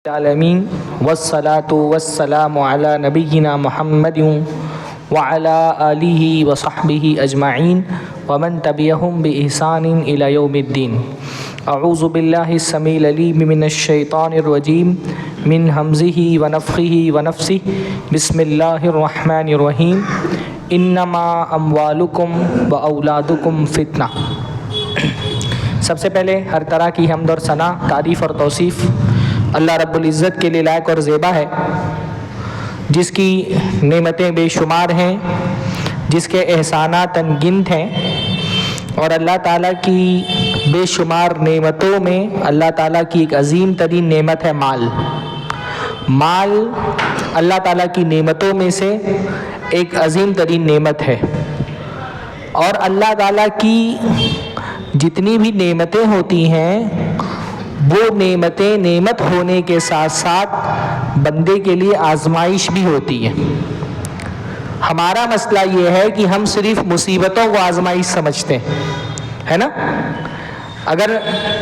आलमीन वस्सलातु वस्सलामु अला नबिय्यिना मुहम्मदिन व अला आलिहि व सहबिहि अजमाइन व मन तबिअहुम बिइहसानिन इला यौमिद्दीन। अऊज़ु बिल्लाहिस समील अलीम मिनश शैतानिर रजीम मिन हमज़िहि व नफ़्ख़िहि व नफ़्सिहि बिस्मिल्लाहिर रहमानिर रहीम। इन्नमा अम्वालुकुम व औलादुकुम फ़ितना। सबसे पहले हर तरह की हम्द और सना, तारीफ़ और तौसीफ़ अल्लाह रब्बुल इज़्ज़त के लिए लायक और ज़ेबा है, जिसकी नेमतें बेशुमार हैं, जिसके एहसानात अनगिनत हैं। और अल्लाह ताला की बेशुमार नेमतों में अल्लाह ताला की एक अज़ीम तरीन नेमत है माल। माल अल्लाह ताला की नेमतों में से एक अज़ीम तरीन नेमत है। और अल्लाह ताला की जितनी भी नेमतें होती हैं, वो नेमतें नेमत होने के साथ साथ बंदे के लिए आजमाइश भी होती है। हमारा मसला ये है कि हम सिर्फ मुसीबतों को आजमाइश समझते हैं, है ना। अगर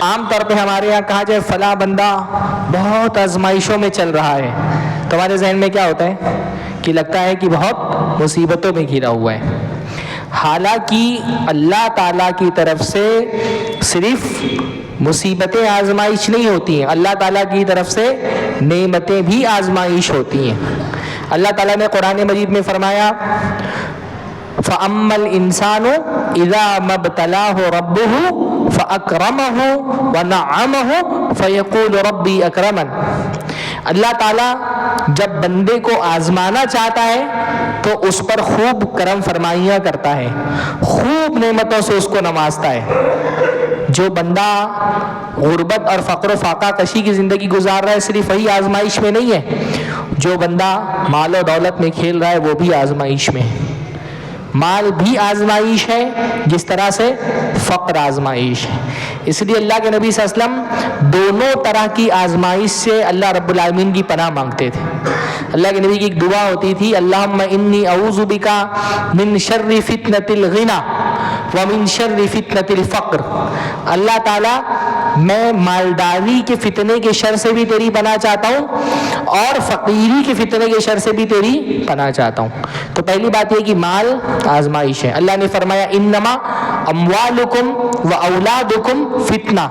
आम तौर पे हमारे यहाँ कहा जाए फला बंदा बहुत आजमाइशों में चल रहा है, तो हमारे जहन में क्या होता है कि लगता है कि बहुत मुसीबतों में घिरा हुआ है। हालांकि अल्लाह ताला की तरफ से सिर्फ मुसीबतें आजमाइश नहीं होती हैं, अल्लाह ताला की तरफ से नेमतें भी आजमाइश होती हैं। अल्लाह ताला ने कुरान मजीद में फरमाया, फ़अम्मल इंसानु इज़ा मब्तलाहु रब्बुहु फ़अकरमहु व नअमहु फ़यक़ूलु रब्बी अकरमन। अल्लाह ताला जब बंदे को आजमाना चाहता है तो उस पर खूब करम फरमाइयाँ करता है, खूब नेमतों से उसको नवाजता है। जो बंदा गुर्बत और फ़क्र फाका कशी की ज़िंदगी गुजार रहा है, सिर्फ वही आजमाइश में नहीं है। जो बंदा माल और दौलत में खेल रहा है वो भी आजमाइश में है। माल भी आजमाइश है, जिस तरह से फ़क्र आजमाइश है। इसलिए अल्लाह के नबी सल्लल्लाहु अलैहि वसल्लम दोनों तरह की आजमाइश से अल्लाह रब्बुल आलमीन की पनाह मांगते थे। अल्लाह के नबी की एक दुआ होती थी, अल्लाहुम्मा इन्नी अऊज़ु बिका मिन शर्रि फितनतिल गिना व मिन शर्रि फितनतिल फ़क्र। अल्लाह ताला मैं मालदारी के फितने के शर से भी तेरी पनाह चाहता हूँ और फ़कीरी के फितने के शर से भी तेरी पनाह चाहता हूँ। तो पहली बात यह कि माल आजमाइश है। अल्लाह ने फरमाया, इन्नमा अम्वालुकुम व औलादुकुम फितना।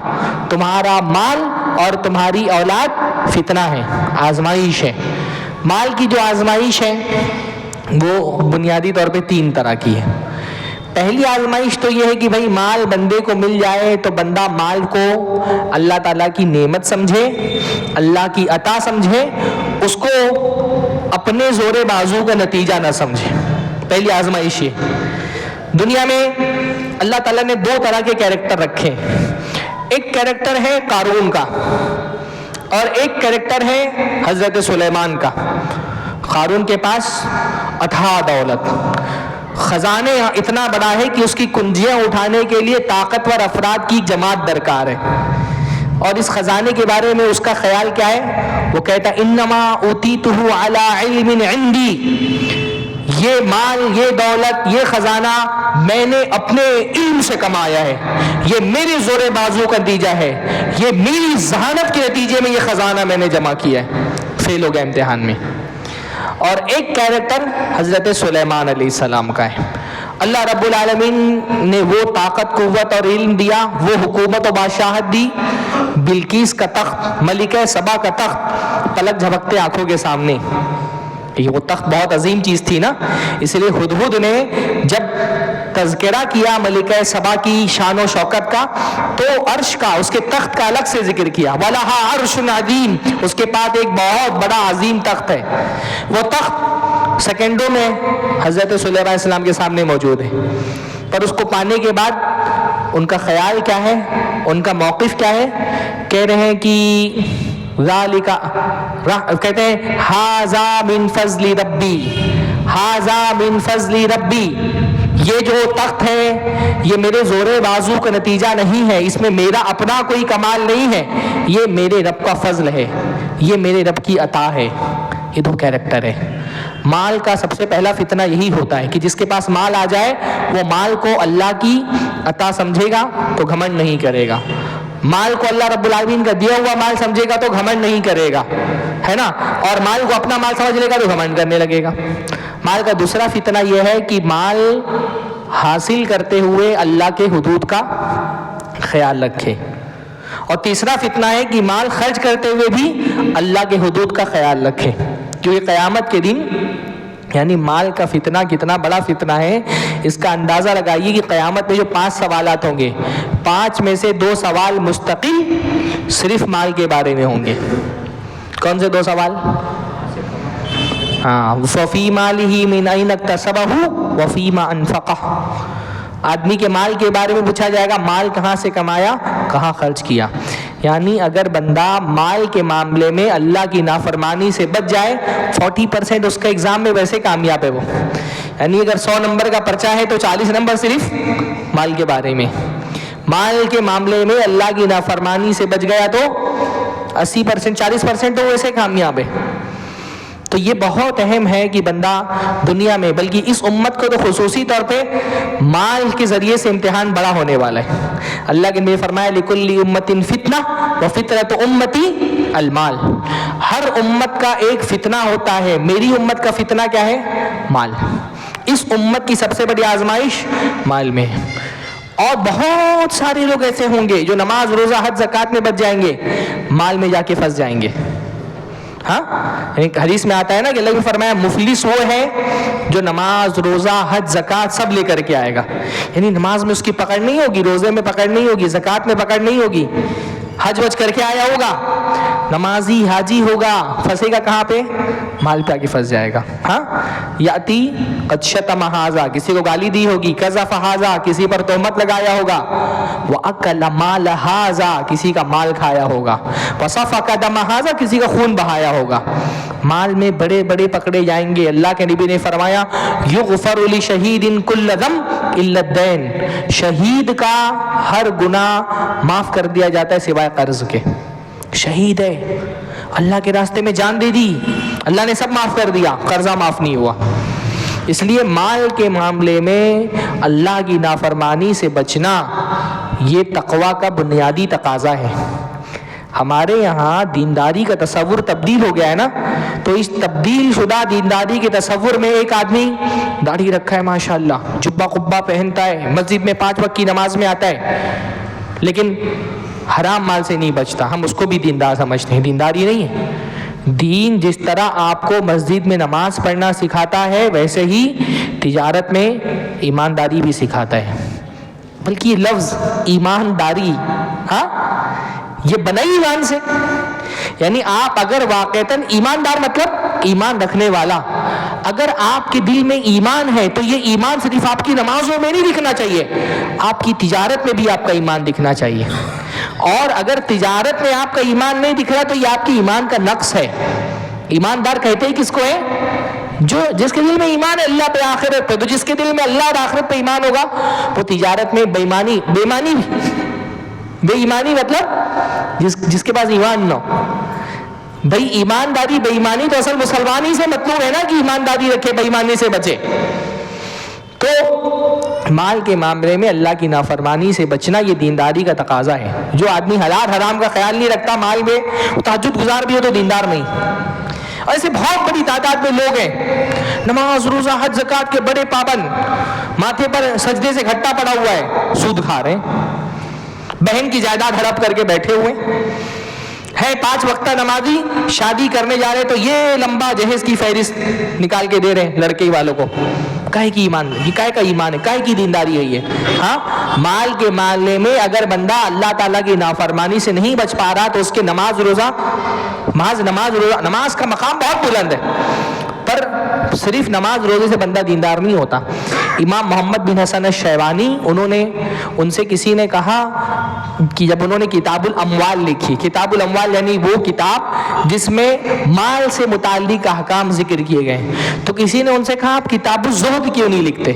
तुम्हारा माल और तुम्हारी औलाद फितना है, आजमाइश है। माल की जो आजमाइश है वो बुनियादी तौर पे तीन तरह की है। पहली आजमाइश तो ये है कि भाई माल बंदे को मिल जाए तो बंदा माल को अल्लाह ताला की नेमत समझे, अल्लाह की अता समझे, उसको अपने जोरे बाजू का नतीजा ना समझे। पहली आजमाइश ये। दुनिया में अल्लाह ताला ने दो तरह के कैरेक्टर रखे। एक कैरेक्टर है कारून का और एक कैरेक्टर है हजरत सुलेमान का। कारून के पास अथाह दौलत, खजाने इतना बड़ा है कि उसकी कुंजियां उठाने के लिए ताकतवर अफराद की जमात दरकार है। और इस खजाने के बारे में उसका ख्याल क्या है, वो कहता इन्नमा उतीतुहु अला इल्मिन इंदी। ये माल, ये दौलत, ये खजाना मैंने अपने इल्म से कमाया है, ये मेरे जोरे बाजू का नतीजा है, ये मेरी जहानत के नतीजे में ये खजाना मैंने जमा किया है। फेल हो गया इम्तिहान में। और एक कैरेक्टर हजरत सुलेमान अलैहिस्सलाम का है। अल्लाह रब्बुल आलमीन ने वो ताकत, कुव्वत और इल्म दिया, वो हुकूमत और बादशाहत दी। बिल्किस का तख्त, मलिका सबा का तख्त पलक झपकते आंखों के सामने। वो तख्त बहुत अजीम चीज़ थी ना, इसलिए हुदहुद ने जब तज़किरा किया मलिका सबा की शान और शौकत का, तो अर्श का, उसके तख्त का अलग से जिक्र किया। वलहा अर्शुन अज़ीम, उसके पास एक बहुत बड़ा अजीम तख्त है। वो तख्त सेकेंडों में हज़रत सुलेमान अलैहिस्सलाम के सामने मौजूद है। पर उसको पाने के बाद उनका ख्याल क्या है, उनका मौक़िफ़ क्या है? कह रहे हैं कि कहते हैं हाजा मिन फज़ली रब्बी, हाजा मिन फज़ली रब्बी। ये जो तख्त है ये मेरे जोरे बाजू का नतीजा नहीं है, इसमें मेरा अपना कोई कमाल नहीं है, ये मेरे रब का फजल है, ये मेरे रब की अता है। ये दो कैरेक्टर है। माल का सबसे पहला फितना यही होता है कि जिसके पास माल आ जाए वो माल को अल्लाह की अता समझेगा तो घमंड नहीं करेगा। माल को अल्लाह रब्बुल आलमीन का दिया हुआ माल समझेगा तो घमंड नहीं करेगा, है ना, और माल को अपना माल समझ लेगा तो घमंड करने लगेगा। माल का दूसरा फितना यह है कि माल हासिल करते हुए अल्लाह के हुदूद का ख्याल रखे, और तीसरा फितना है कि माल खर्च करते हुए भी अल्लाह के हुदूद का ख्याल रखे। क्योंकि क़यामत के दिन यानी माल का फितना कितना बड़ा फितना है, इसका अंदाज़ा लगाइए कि क़यामत में जो 5 सवालात होंगे, 5 में से 2 सवाल मुस्तकिल सिर्फ माल के बारे में होंगे। कौन से 2 सवाल? हाँ, वफ़ी मालिही मिन ऐन इक्तसबहु वफ़ीमा अनफ़क़ह। आदमी के माल के बारे में पूछा जाएगा, माल कहाँ से कमाया, कहाँ खर्च किया। यानी अगर बंदा माल के मामले में अल्लाह की नाफरमानी से बच जाए, 40% उसका एग्ज़ाम में वैसे कामयाब है वो। यानी अगर 100 नंबर का पर्चा है तो 40 नंबर सिर्फ माल के बारे में। माल के मामले में अल्लाह की नाफरमानी से बच गया तो 80%, 40% तो वैसे कामयाब है। तो ये बहुत अहम है कि बंदा दुनिया में, बल्कि इस उम्मत को तो खुसूसी तौर पे माल के ज़रिए से इम्तिहान बड़ा होने वाला है। अल्लाह के नबी फरमाया, लिकुल्ली उम्मतिन फितना व फितरत उम्मती अलमाल। हर उम्मत का एक फितना होता है, मेरी उम्मत का फितना क्या है? माल। इस उम्मत की सबसे बड़ी आजमाइश माल में है। और बहुत सारे लोग ऐसे होंगे जो नमाज रोज़ा हज ज़कात में बच जाएंगे, माल में जाके फंस जाएंगे। हाँ, एक हदीस में आता है ना कि अल्लाह ने फरमाया, मुफलिस वो है जो नमाज रोज़ा हज ज़कात सब लेकर के आएगा। यानी नमाज में उसकी पकड़ नहीं होगी, रोज़े में पकड़ नहीं होगी, ज़कात में पकड़ नहीं होगी, हज वज करके आया होगा, नमाजी हाजी होगा, फंसेगा कहाँ पे? माल पे आके फंस जाएगा। हाँ, याती कच्छतम हाजा, किसी को गाली दी होगी, कज़फ़ हाजा, किसी पर तोहमत लगाया होगा, व अकल माल हाजा, किसी का माल खाया होगा, व सफ़क दम हाजा, किसी का खून बहाया होगा। माल में बड़े बड़े पकड़े जाएंगे। अल्लाह के नबी ने फरमाया, युग़फ़रु लिशहीदिन कुल्ल ज़म्ब इल्ला दैन, शहीद का हर गुनाह माफ़ कर दिया जाता है सिवाय कर्ज के। शहीद है, अल्लाह के रास्ते में जान दे दी, अल्लाह ने सब माफ़ कर दिया, कर्जा माफ़ नहीं हुआ। इसलिए माल के मामले में अल्लाह की नाफरमानी से बचना ये तक़वा का बुनियादी तकाज़ा है। हमारे यहाँ दीनदारी का तसव्वुर तब्दील हो गया है ना, तो इस तब्दील शुदा दीनदारी के तसव्वुर में एक आदमी दाढ़ी रखा है माशाअल्लाह, जुब्बा कुब्बा पहनता है, मस्जिद में 5 वक्त की नमाज में आता है, लेकिन हराम माल से नहीं बचता। हम उसको भी दीनदार समझते हैं, दीनदारी नहीं है। दीन जिस तरह आपको मस्जिद में नमाज पढ़ना सिखाता है, वैसे ही तिजारत में ईमानदारी भी सिखाता है। बल्कि ये लफ्ज़ ईमानदारी, हाँ, ये बना ही ईमान से। यानी आप अगर वाक़तन ईमानदार, मतलब ईमान रखने वाला, अगर आपके दिल में ईमान है तो ये ईमान सिर्फ आपकी नमाजों में नहीं दिखना चाहिए, आपकी तिजारत में भी आपका ईमान दिखना चाहिए। और अगर तिजारत में आपका ईमान नहीं दिख रहा तो ये आपकी ईमान का नक्स है। ईमानदार कहते ही किसको है? जो जिसके दिल में ईमान है अल्लाह पे आखिरत पे। तो जिसके दिल में अल्लाह और आखिरत पे ईमान होगा वो तिजारत में बेईमानी मतलब जिसके पास ईमान ना हो। भाई ईमानदारी बेईमानी तो असल मुसलमान ही से मतलब है ना कि ईमानदारी रखे, बेईमानी से बचे। तो माल के मामले में अल्लाह की नाफरमानी से बचना ये दीनदारी का तकाजा है। जो आदमी हलाल हराम का ख्याल नहीं रखता माल में, वो तहज्जुद गुजार भी हो तो दीनदार नहीं। और ऐसे बहुत बड़ी तादाद में लोग हैं, नमाज रोज़ा हज ज़कात के बड़े पाबंद, माथे पर सजदे से घट्टा पड़ा हुआ है, सूद खा रहे हैं, बहन की जायदाद हड़प करके बैठे हुए है, 5 वक्त नमाजी, शादी करने जा रहे तो ये लंबा जहेज की फहरिस्त निकाल के दे रहे हैं लड़के वालों को। काहे की ईमान, ये काहे का ईमान है, काहे की दीनदारी है ये? हाँ, माल के मामले में अगर बंदा अल्लाह ताला की नाफरमानी से नहीं बच पा रहा तो उसके नमाज रोज़ा, नमाज का मकाम बहुत बुलंद है, पर सिर्फ नमाज रोज़े से बंदा दीनदार नहीं होता। इमाम मोहम्मद बिन हसन शैवानी, उनसे किसी ने कहा कि जब उन्होंने किताबुल अमवाल लिखी, किताबुल अमवाल यानी वो किताब जिसमें माल से मुताल्लिक अहकाम जिक्र किए गए, तो किसी ने उनसे कहा आप किताबुल ज़ुहद क्यों नहीं लिखते?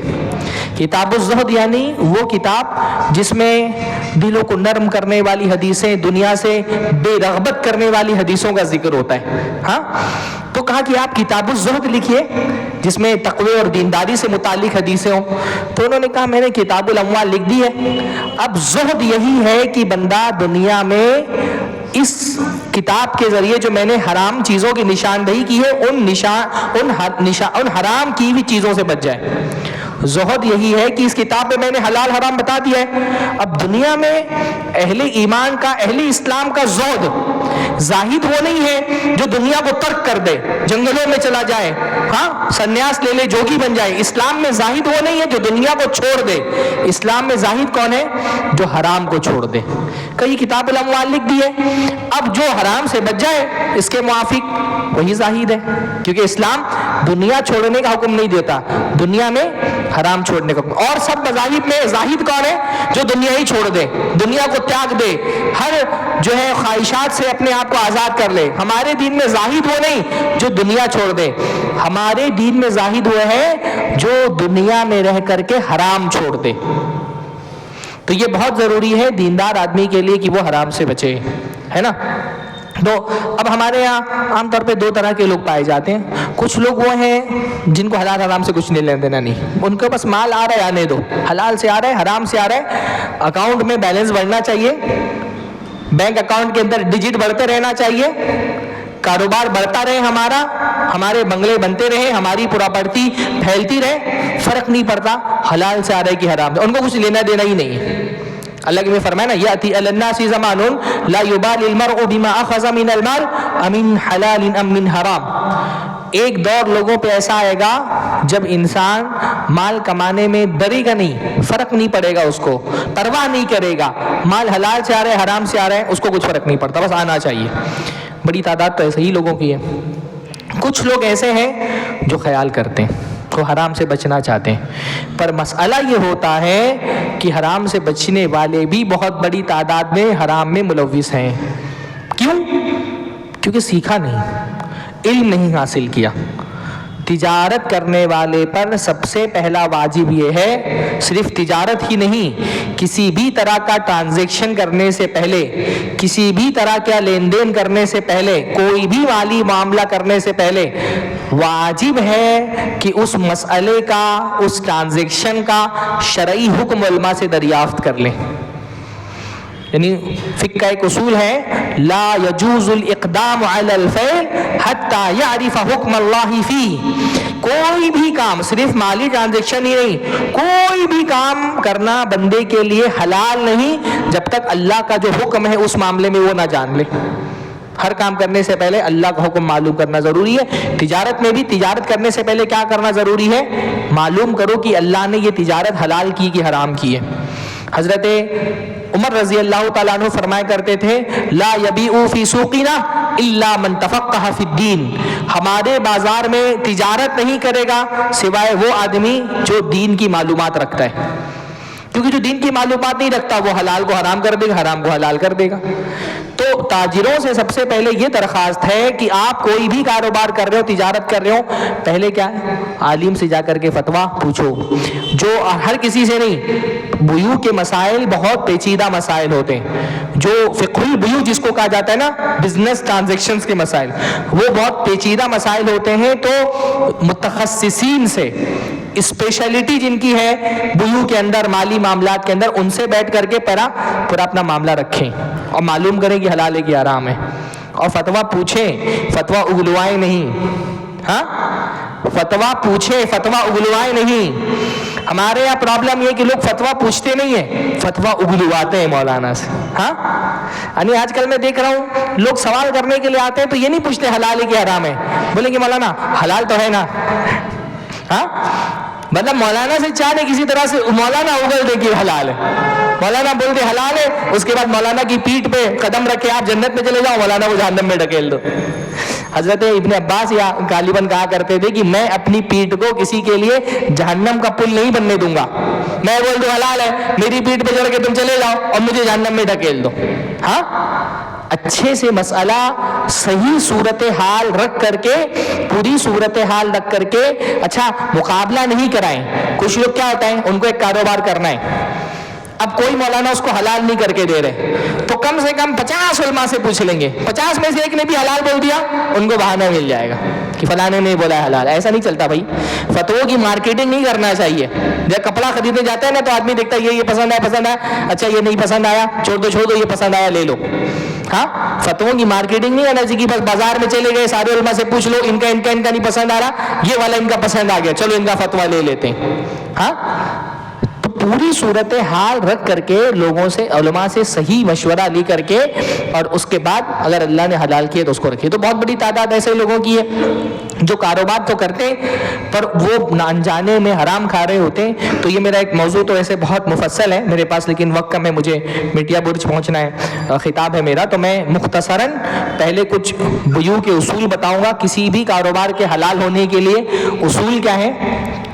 किताबुल ज़ुहद यानी वो किताब जिसमें दिलों को नरम करने वाली हदीसें, दुनिया से बेरग़बत करने वाली हदीसों का जिक्र होता है। हाँ, तो कहा कि आप किताबुल ज़ुहद लिखिए जिसमें तक़वे और दीनदारी से मुतालिक हदीसें हों। तो उन्होंने कहा मैंने किताबुल अम्वाल लिख दी है। अब ज़ुहद यही है कि बंदा दुनिया में इस किताब के जरिए जो मैंने हराम चीज़ों की निशानदेही की है उन हराम की हुई चीज़ों से बच जाए। ज़ुहद यही है कि इस किताब में मैंने हलाल हराम बता दिया है। अब दुनिया में अहले ईमान का, अहले इस्लाम का ज़ुहद जाहिद वो नहीं है जो दुनिया को तर्क कर दे, जंगलों में चला जाए, हाँ सन्यास ले ले, जोगी बन जाए। इस्लाम में जाहिद वो नहीं है जो दुनिया को छोड़ दे। इस्लाम में जाहिद कौन है? जो हराम को छोड़ दे। कई किताबुल अम्वाल लिख दी है। अब जो हराम से बच जाए इसके मुआफिक वही जाहिद है, क्योंकि इस्लाम दुनिया छोड़ने का हुक्म नहीं देता, दुनिया में हराम छोड़ने का। और सब मज़ाहिब में जाहिद कौन है? जो दुनिया ही छोड़ दे, दुनिया को त्याग दे, हर जो है ख्वाहिशात से अपने आप को आज़ाद कर ले। हमारे दीन में जाहिद वो नहीं जो दुनिया छोड़ दे, हमारे दीन में जाहिद वो है जो दुनिया में रह करके हराम छोड़ दे। तो ये बहुत ज़रूरी है दीनदार आदमी के लिए कि वो हराम से बचे, है ना। तो अब हमारे यहाँ आमतौर पे दो तरह के लोग पाए जाते हैं। कुछ लोग वो हैं जिनको हलाल हराम से कुछ नहीं लेना देना नहीं, उनको बस माल आ रहा है आने दो, हलाल से आ रहा है हराम से आ रहा है, अकाउंट में बैलेंस बढ़ना चाहिए, बैंक अकाउंट के अंदर डिजिट बढ़ते रहना चाहिए, कारोबार बढ़ता रहे, हमारे बंगले बनते रहे, हमारी प्रॉपर्टी फैलती रहे, फर्क नहीं पड़ता हलाल से आ रहा है कि हराम से, उनको कुछ लेना देना ही नहीं है। अल्लाह के फरमाया ना, याती अलन्नासी ज़मानुन ला युबालिल मरउ बिमा अखज़ मिनल माल अमिन हलालिन अम मिन हराम। एक दौर लोगों पे ऐसा आएगा जब इंसान माल कमाने में डरेगा नहीं, फर्क नहीं पड़ेगा, उसको परवाह नहीं करेगा, माल हलाल से आ रहा है हराम से आ रहा है उसको कुछ फर्क नहीं पड़ता, बस आना चाहिए। बड़ी तादाद तो ऐसे ही लोगों की है। कुछ लोग ऐसे हैं जो ख्याल करते हैं, वो हराम से बचना चाहते हैं, पर मसला ये होता है कि हराम से बचने वाले भी बहुत बड़ी तादाद में हराम में मुलव्विस हैं। क्यों? क्योंकि सीखा नहीं, इल्म नहीं हासिल किया। तिजारत करने वाले पर सबसे पहला वाजिब ये है, सिर्फ तिजारत ही नहीं, किसी भी तरह का ट्रांजैक्शन करने से पहले, किसी भी तरह का लेन देन करने से पहले, कोई भी माली मामला करने से पहले वाजिब है कि उस मसले का, उस ट्रांजैक्शन का शरई हुक्म उलमा से दरियाफ्त कर लें। यानी फिक्र का एक उसूल है, ला यजूजुल इक़दाम अलल फ़ैल हत्ता यअरिफ़ हुक्म अल्लाहि फ़ी। कोई भी काम, सिर्फ माली ट्रांजैक्शन ही नहीं, कोई भी काम करना बंदे के लिए हलाल नहीं जब तक अल्लाह का जो हुक्म है उस मामले में वो ना जान ले। हर काम करने से पहले अल्लाह का हुक्म मालूम करना ज़रूरी है। तिजारत में भी तिजारत करने से पहले क्या करना ज़रूरी है? मालूम करो कि अल्लाह ने ये तिजारत हलाल की कि हराम की है। हज़रत उमर रज़ी अल्लाह ताला अन्हु फरमाया करते थे, ला यबीउ फी सूक़िना इल्ला मन तफ़क़्क़ह फ़िद्दीन। हमारे बाजार में तिजारत नहीं करेगा सिवाय वो आदमी जो दीन की मालूमात रखता है, क्योंकि जो दीन की मालूमात नहीं रखता वो हलाल को हराम कर देगा, हराम को हलाल कर देगा। तो ताजिरों से सबसे पहले ये दरख्वास्त है कि आप कोई भी कारोबार कर रहे हो, तिजारत कर रहे हो, पहले क्या है, आलिम से जाकर के फतवा पूछो। जो हर किसी से नहीं, बुयू के मसाइल बहुत पेचीदा मसाइल होते हैं, जो फ़िक़हुल बुयू जिसको कहा जाता है ना, बिजनेस ट्रांजैक्शंस के मसाइल, वो बहुत पेचीदा मसाइल होते हैं। तो मुतखस्सिसीन से, स्पेशलिटी जिनकी है बुयू के अंदर, माली मामलात के अंदर, उनसे बैठ करके पूरा अपना मामला रखें और मालूम करें कि हलाल है कि हराम है, और फतवा पूछें, फतवा उगलवाएं नहीं। हाँ, फतवा पूछें, फतवा उगलवाएं नहीं। हमारे यहाँ प्रॉब्लम ये कि लोग फतवा पूछते नहीं है, फतवा उगलवाते हैं मौलाना से। हाँ, यानी आजकल मैं देख रहा हूँ लोग सवाल करने के लिए आते हैं तो ये नहीं पूछते हलाल है कि हराम है, बोलेंगे मौलाना हलाल तो है ना। हाँ, मतलब मौलाना से चाहे किसी तरह से मौलाना उगल दे कि हलाल है, मौलाना बोल दे हलाल है, उसके बाद मौलाना की पीठ पे कदम रखे आप जन्नत में चले जाओ, मौलाना को जहन्नम में ढकेल दो। हजरत इब्न अब्बास या गालिबन कहा करते थे कि मैं अपनी पीठ को किसी के लिए जहन्नम का पुल नहीं बनने दूंगा। मैं बोल दूं हलाल है, मेरी पीठ पे चढ़ के तुम चले जाओ और मुझे जहन्नम में ढकेल दो। हाँ, अच्छे से मसला सही सूरत हाल रख करके, पूरी सूरत हाल रख करके, अच्छा मुकाबला नहीं कराएं। कुछ लोग क्या होता है, उनको एक कारोबार करना है, अब कोई मौलाना उसको हलाल नहीं करके दे रहे, तो कम से कम 50 उलमा से पूछ लेंगे, 50 में से एक ने भी हलाल बोल दिया, उनको बहाना मिल जाएगा कि फलाने ने बोला है हलाल। ऐसा नहीं चलता भाई, फतवों की मार्केटिंग नहीं करना चाहिए। जब कपड़ा खरीदने जाता है ना, तो आदमी देखता है ये पसंद है, अच्छा ये नहीं पसंद आया, छोड़ दो, ये पसंद आया ले लो। हाँ, फतवों की मार्केटिंग नहीं करना चाहिए कि बस बाजार में चले गए, सारे उलमा से पूछ लो, इनका नहीं पसंद आ रहा, ये वाला इनका पसंद आ गया, चलो इनका फतवा ले लेते हैं। हाँ, पूरी सूरत हाल रख करके लोगों से, उलमा से सही मशवरा ले करके, और उसके बाद अगर अल्लाह ने हलाल किया तो उसको रखिए। तो बहुत बड़ी तादाद ऐसे लोगों की है जो कारोबार तो करते हैं पर वो अनजाने में हराम खा रहे होते हैं। तो ये मेरा एक मौजू तो ऐसे बहुत मुफस्सल है मेरे पास, लेकिन वक्त कम है, मुझे मिटिया बुर्ज पहुंचना है, खिताब है मेरा। तो मैं मुख्तसरन पहले कुछ बुयू के उसूल बताऊंगा, किसी भी कारोबार के हलाल होने के लिए उसूल क्या है,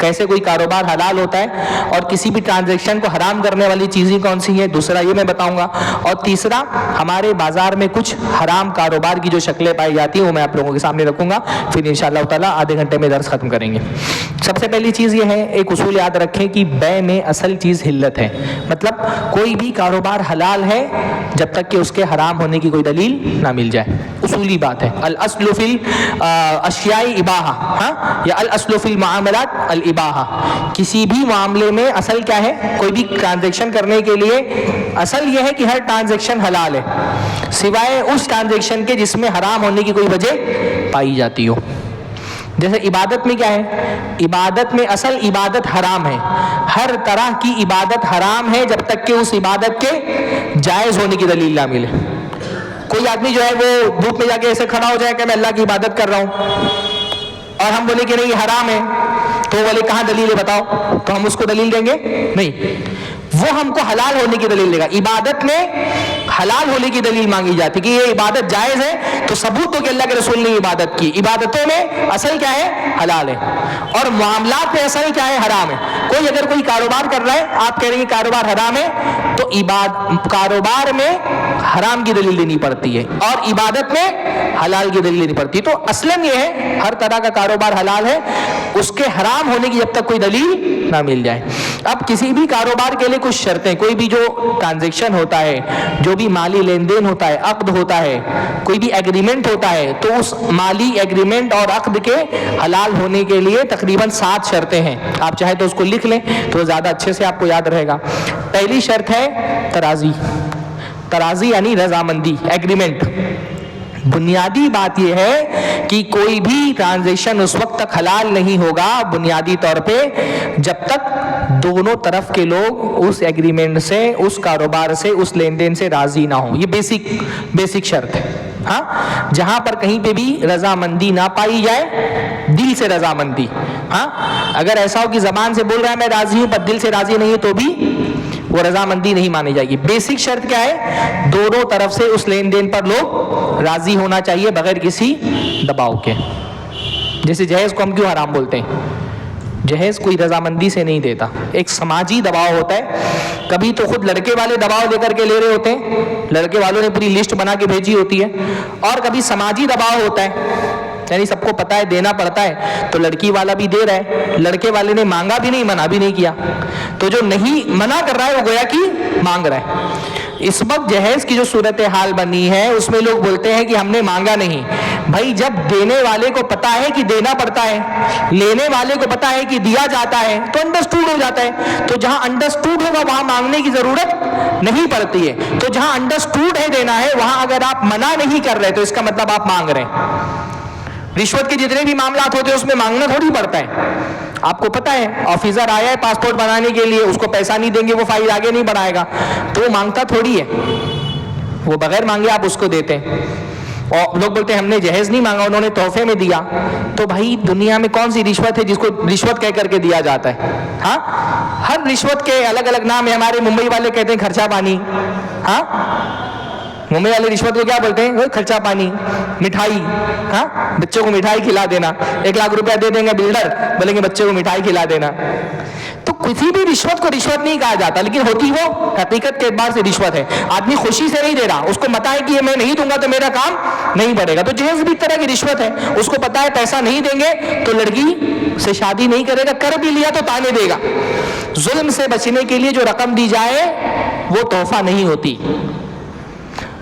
कैसे कोई कारोबार हलाल होता है, और किसी भी ट्रांजैक्शन को हराम करने वाली चीज़ें कौन सी है, दूसरा ये मैं बताऊंगा। और तीसरा, हमारे बाजार में कुछ हराम कारोबार की जो शक्लें पाई जाती हैं वो मैं आप लोगों के सामने रखूंगा। फिर इंशाअल्लाह ताला आधे घंटे में दर्स खत्म करेंगे। सबसे पहली चीज़ ये है, एक उसूल याद रखें कि बै में असल चीज़ हिल्लत है, मतलब कोई भी कारोबार हलाल है जब तक कि उसके हराम होने की कोई दलील ना मिल जाए। उसूली बात है, अल अस्लु फिल अशियाई इबाहा, हाँ, या अल अस्लु फिल मुआमलात अल इबाहा। किसी भी मामले में असल क्या है, कोई भी ट्रांजैक्शन करने के लिए असल यह है कि हर ट्रांजैक्शन हलाल है, सिवाय उस ट्रांजैक्शन के जिसमें हराम होने की कोई वजह पाई जाती हो। जैसे इबादत में क्या है, इबादत में असल इबादत हराम है, हर तरह की इबादत हराम है जब तक कि उस इबादत के जायज़ होने की दलील ना मिले। कोई आदमी जो है वो धूप में जाके ऐसे खड़ा हो जाए कि मैं अल्लाह की इबादत कर रहा हूँ, और हम बोले कि नहीं ये हराम है, तो बोले कहाँ दलील है बताओ, तो हम उसको दलील देंगे नहीं, वो हमको हलाल होने की दलील देगा। इबादत में हलाल होने की दलील मांगी जाती है कि ये इबादत जायज़ है, तो सबूत तो कि अल्लाह के रसूल ने इबादत की। इबादतों में असल क्या है, हलाल है, और मामलात में असल क्या है, हराम है। कोई अगर कोई कारोबार कर रहा है, आप कह रहे हैं कारोबार हराम है, तो कारोबार में हराम की दलील देनी पड़ती है और इबादत में हलाल की दलील देनी पड़ती है। तो असलन ये है, हर तरह का कारोबार हलाल है, उसके हराम होने की जब तक कोई दलील ना मिल जाए। अब किसी भी कारोबार के लिए कुछ शर्तें, कोई भी जो ट्रांजैक्शन होता है, जो भी माली लेन देन होता है, अक्द होता है, कोई भी एग्रीमेंट होता है, तो उस माली एग्रीमेंट और अक्द के हलाल होने के लिए तकरीबन 7 शर्तें हैं। आप चाहे तो उसको लिख लें तो ज़्यादा अच्छे से आपको याद रहेगा। पहली शर्त है तराजी, तराजी यानी रजामंदी, एग्रीमेंट। बुनियादी बात यह है कि कोई भी ट्रांजैक्शन उस वक्त तक हलाल नहीं होगा बुनियादी तौर पे जब तक दोनों तरफ के लोग उस एग्रीमेंट से, उस कारोबार से, उस लेन देन से राजी ना हो। ये बेसिक शर्त है। हाँ, जहां पर कहीं पे भी रजामंदी ना पाई जाए, दिल से रजामंदी, हाँ, अगर ऐसा हो कि जबान से बोल रहा है मैं राजी हूं पर दिल से राजी नहीं है, तो भी वो रजामंदी नहीं मानी जाएगी। बेसिक शर्त क्या है, दोनों तरफ से उस लेन देन पर लोग राजी होना चाहिए बगैर किसी दबाव के। जैसे जहेज को हम क्यों हराम बोलते हैं, जहेज कोई रजामंदी से नहीं देता, एक समाजी दबाव होता है। कभी तो खुद लड़के वाले दबाव देकर के ले रहे होते हैं, लड़के वालों ने पूरी लिस्ट बना के भेजी होती है, और कभी समाजी दबाव होता है, यानी सबको पता है देना पड़ता है, तो लड़की वाला भी दे रहा है, लड़के वाले ने मांगा भी नहीं, मना भी नहीं किया, तो जो नहीं मना कर रहा है वो गोया कि मांग रहा है। इस वक्त जहेज की जो सूरत हाल बनी है उसमें लोग बोलते हैं कि हमने मांगा नहीं। भाई, जब देने वाले को पता है कि देना पड़ता है, लेने वाले को पता है कि दिया जाता है, तो अंडरस्टूड हो जाता है। तो जहां अंडरस्टूड होगा वहां मांगने की जरूरत नहीं पड़ती है। तो जहां अंडरस्टूड है देना है, वहां अगर आप मना नहीं कर रहे तो इसका मतलब आप मांग रहे हैं। रिश्वत के जितने भी मामलात होते हैं उसमें मांगना थोड़ी पड़ता है। आपको पता है ऑफिसर आया है पासपोर्ट बनाने के लिए, उसको पैसा नहीं देंगे वो फाइल आगे नहीं बढ़ाएगा, तो वो मांगता थोड़ी है, वो बगैर मांगे आप उसको देते हैं। और लोग बोलते हैं हमने जहेज नहीं मांगा, उन्होंने तोहफे में दिया। तो भाई, दुनिया में कौन सी रिश्वत है जिसको रिश्वत कह करके दिया जाता है? हाँ, हर रिश्वत के अलग अलग नाम है। हमारे मुंबई वाले कहते हैं खर्चा पानी। हाँ, मुंबई वाले रिश्वत को क्या बोलते हैं? खर्चा पानी, मिठाई। हाँ, बच्चों को मिठाई खिला देना, 1 लाख रुपया दे देंगे बिल्डर, बोलेंगे बच्चों को मिठाई खिला देना। तो किसी भी रिश्वत को रिश्वत नहीं कहा जाता, लेकिन होती वो हकीकत के एतबार से रिश्वत है। आदमी खुशी से नहीं दे रहा, उसको पता है कि ये मैं नहीं दूंगा तो मेरा काम नहीं बढ़ेगा। तो जहेज भी एक तरह की रिश्वत है, उसको पता है पैसा नहीं देंगे तो लड़की से शादी नहीं करेगा, कर भी लिया तो ताने देगा। जुल्म से बचने के लिए जो रकम दी जाए वो तोहफा नहीं होती।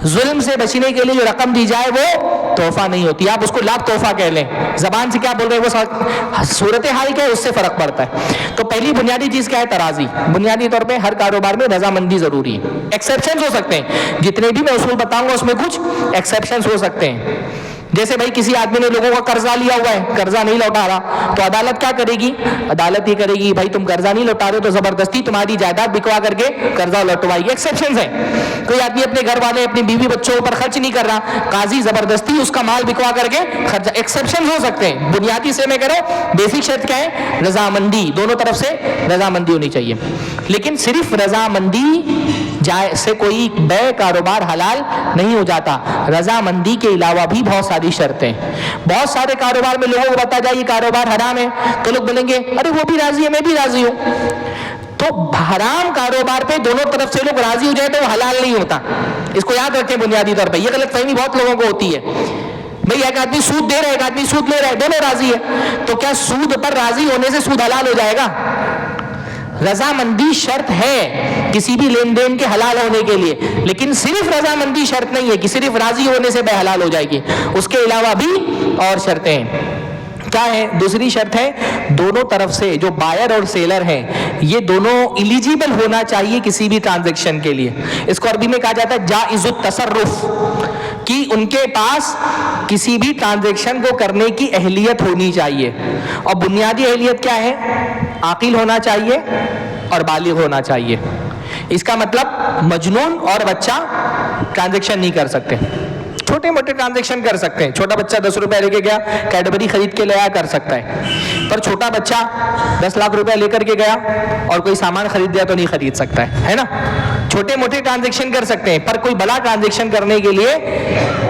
जुल्म से बचने के लिए जो रकम दी जाए वो तोहफा नहीं होती। आप उसको लाख तोहफा कह लें, जबान से क्या बोल रहे हैं वो सूरत हाल क्या है उससे फर्क पड़ता है। तो पहली बुनियादी चीज क्या है? तराजी। बुनियादी तौर पे हर कारोबार में रजामंदी जरूरी है। एक्सेप्शन हो सकते हैं, जितने भी मैं उसूल बताऊंगा उसमें कुछ एक्सेप्शन हो सकते हैं। जैसे भाई किसी आदमी ने लोगों का कर्जा लिया हुआ है, कर्जा नहीं लौटा रहा, तो अदालत क्या करेगी? अदालत ये करेगी भाई तुम कर्जा नहीं लौटा रहे हो तो जबरदस्ती तुम्हारी जायदाद बिकवा करके कर्जा लौटवाएगी। एक्सेप्शन है। कोई आदमी अपने घर वाले अपनी बीवी बच्चों पर खर्च नहीं कर रहा, काजी जबरदस्ती उसका माल बिकवा करके खर्चा। एक्सेप्शन हो सकते हैं। बुनियादी से मैं कह रहा हूं बेसिक शर्त क्या है? रजामंदी। दोनों तरफ से रजामंदी होनी चाहिए। लेकिन सिर्फ रजामंदी से कोई बे कारोबार हलाल नहीं हो जाता। रजामंदी के अलावा भी बहुत सारी शर्तें। बहुत सारे कारोबार में लोगों को बता जाए ये कारोबार हराम है तो लोग बोलेंगे अरे वो भी राजी है मैं भी राजी हूं। तो हराम कारोबार पे दोनों तरफ से लोग राजी हो जाए तो वो हलाल नहीं होता। इसको याद रखें बुनियादी तौर पे। ये गलतफहमी बहुत लोगों को होती है। भाई एक आदमी सूद दे रहा है, एक आदमी सूद ले रहा है, दोनों राजी है, तो क्या सूद पर राजी होने से सूद हलाल हो जाएगा? रजामंदी शर्त है किसी भी लेन देन के हलाल होने के लिए, लेकिन सिर्फ रजामंदी शर्त नहीं है कि सिर्फ राजी होने से बेहलाल हो जाएगी। उसके अलावा भी और शर्तें हैं। क्या है? दूसरी शर्त है दोनों तरफ से जो बायर और सेलर हैं ये दोनों एलिजिबल होना चाहिए किसी भी ट्रांजैक्शन के लिए। इसको अरबी में कहा जाता है जाइजुत तसर्रुफ, कि उनके पास किसी भी ट्रांजैक्शन को करने की अहलियत होनी चाहिए। और बुनियादी अहलियत क्या है? आकिल होना चाहिए और बालिग होना चाहिए। इसका मतलब मजनून और बच्चा ट्रांजैक्शन नहीं कर सकते। छोटे मोटे ट्रांजैक्शन कर सकते हैं। छोटा बच्चा 10 रुपए लेके गया कैडबरी खरीद के ले आया कर सकता है, पर छोटा बच्चा 10 लाख रुपए लेकर के गया और कोई सामान खरीद दिया तो नहीं खरीद सकता है ना? छोटे मोटे ट्रांजैक्शन कर सकते हैं, पर कोई बड़ा ट्रांजैक्शन करने के लिए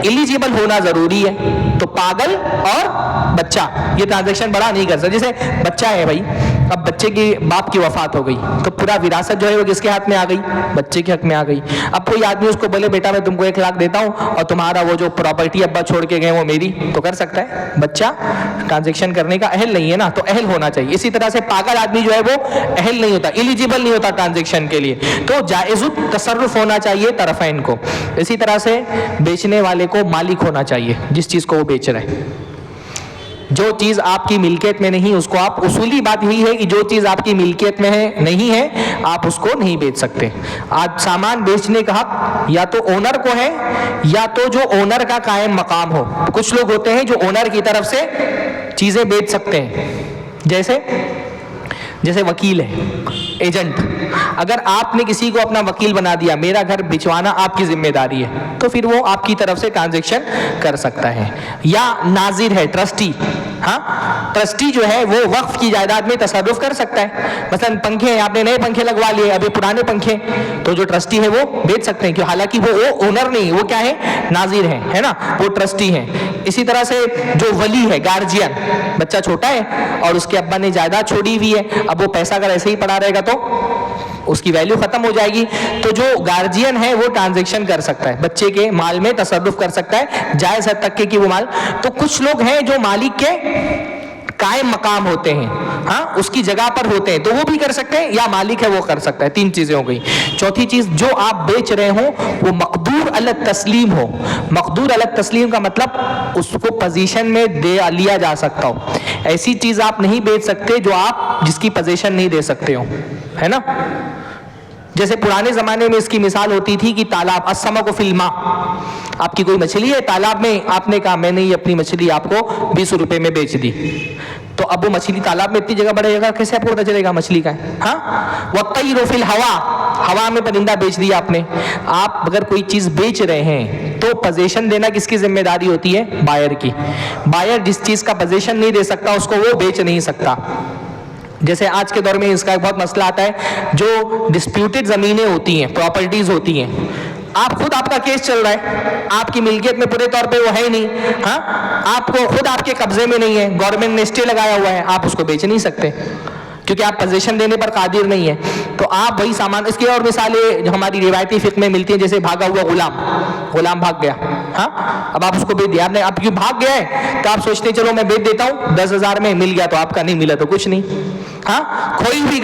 एलिजिबल होना जरूरी है। तो पागल और बच्चा ये ट्रांजैक्शन बड़ा नहीं कर सकता। जैसे बच्चा है भाई, अब बच्चे की बाप की वफात हो गई तो पूरा विरासत जो है वो किसके हाथ में आ गई? बच्चे के हक में आ गई। अब कोई आदमी उसको बोले बेटा मैं तुमको 1 लाख देता हूं और तुम्हारा वो जो प्रॉपर्टी अब्बा छोड़ के गए वो मेरी, तो कर सकता है? बच्चा ट्रांजैक्शन करने का अहल नहीं है ना, तो अहल होना चाहिए। इसी तरह से पागल आदमी जो है वो अहल नहीं होता, एलिजिबल नहीं होता ट्रांजैक्शन के लिए। तो जायजुत तसर्रुफ होना चाहिए तरफैन को। इसी तरह से बेचने वाले को मालिक होना चाहिए जिस चीज को वो बेच रहे हैं। जो चीज आपकी मिल्कियत में नहीं उसको आप, उसूली बात यही है कि जो चीज आपकी मिल्कियत में है नहीं है आप उसको नहीं बेच सकते। आज सामान बेचने का हक या तो ओनर को है या तो जो ओनर का कायम मकाम हो। कुछ लोग होते हैं जो ओनर की तरफ से चीजें बेच सकते हैं, जैसे वकील है, एजेंट। अगर आपने किसी को अपना वकील बना दिया, मेरा घर बिचवाना आपकी जिम्मेदारी है, तो फिर वो आपकी तरफ से ट्रांजैक्शन कर सकता है। या नाजिर है, ट्रस्टी, हाँ ट्रस्टी जो है वो वक्फ की जायदाद में तसर्रुफ कर सकता है। मसलन पंखे हैं, आपने नए पंखे लगवा लिए, अभी पुराने पंखे, तो जो ट्रस्टी है वो बेच सकते हैं, क्यों? हालांकि वो ओनर नहीं, वो क्या है? नाजिर है ना, वो ट्रस्टी है। इसी तरह से जो वली है, गार्जियन, बच्चा छोटा है और उसके अब्बा ने जायदाद छोड़ी हुई है, अब वो पैसा अगर ऐसे ही पड़ा रहेगा तो उसकी वैल्यू खत्म हो जाएगी। तो जो गार्जियन है वो ट्रांजैक्शन कर सकता है, बच्चे के माल में तसर्रुफ कर सकता है, जायज हद तक के कि वो माल। तो कुछ लोग हैं जो मालिक के कायम मकाम होते हैं, हाँ उसकी जगह पर होते हैं, तो वो भी कर सकते हैं, या मालिक है वो कर सकता है। 3 चीजें हो गई। चौथी चीज, जो आप बेच रहे हो वो मकदूर अलग तस्लीम हो। मकदूर अलग तस्लीम का मतलब उसको पोजीशन में दे लिया जा सकता हो। ऐसी चीज आप नहीं बेच सकते जो आप जिसकी पोजीशन नहीं दे सकते हो, है ना? जैसे पुराने जमाने में इसकी मिसाल होती थी कि तालाब, अस्समकु फिल मा, आपकी कोई मछली है तालाब में, आपने कहा मैंने ये अपनी मछली आपको 20 रुपए में बेच दी, तो अब वो मछली तालाब में इतनी जगह बढ़ेगा, कैसे आपको पता चलेगा मछली का है? हाँ, वत्तैरु फिल हवा, हवा में परिंदा बेच दिया आपने। आप अगर कोई चीज बेच रहे हैं तो पोजीशन देना किसकी जिम्मेदारी होती है? बायर की। बायर जिस चीज का पोजीशन नहीं दे सकता उसको वो बेच नहीं सकता। जैसे आज के दौर में इसका एक बहुत मसला आता है, जो डिस्प्यूटेड जमीनें होती हैं, प्रॉपर्टीज होती हैं, आप खुद, आपका केस चल रहा है, आपकी मिल्कियत में पूरे तौर पे वो है ही नहीं, हाँ आपको खुद आपके कब्जे में नहीं है, गवर्नमेंट ने स्टे लगाया हुआ है, आप उसको बेच नहीं सकते क्योंकि आप पोजीशन देने पर कादिर नहीं है। तो आप वही सामान, इसकी और मिसालें जो हमारी रिवायती फिक्र में मिलती हैं, जैसे भागा हुआ गुलाम भाग गया, हाँ अब आप उसको बेच दिया, आपने, आप क्यों भाग गया है, तो आप सोचते चलो मैं बेच देता हूँ 10,000 में, मिल गया तो आपका, नहीं मिला तो कुछ नहीं। हाँ, खोई हुई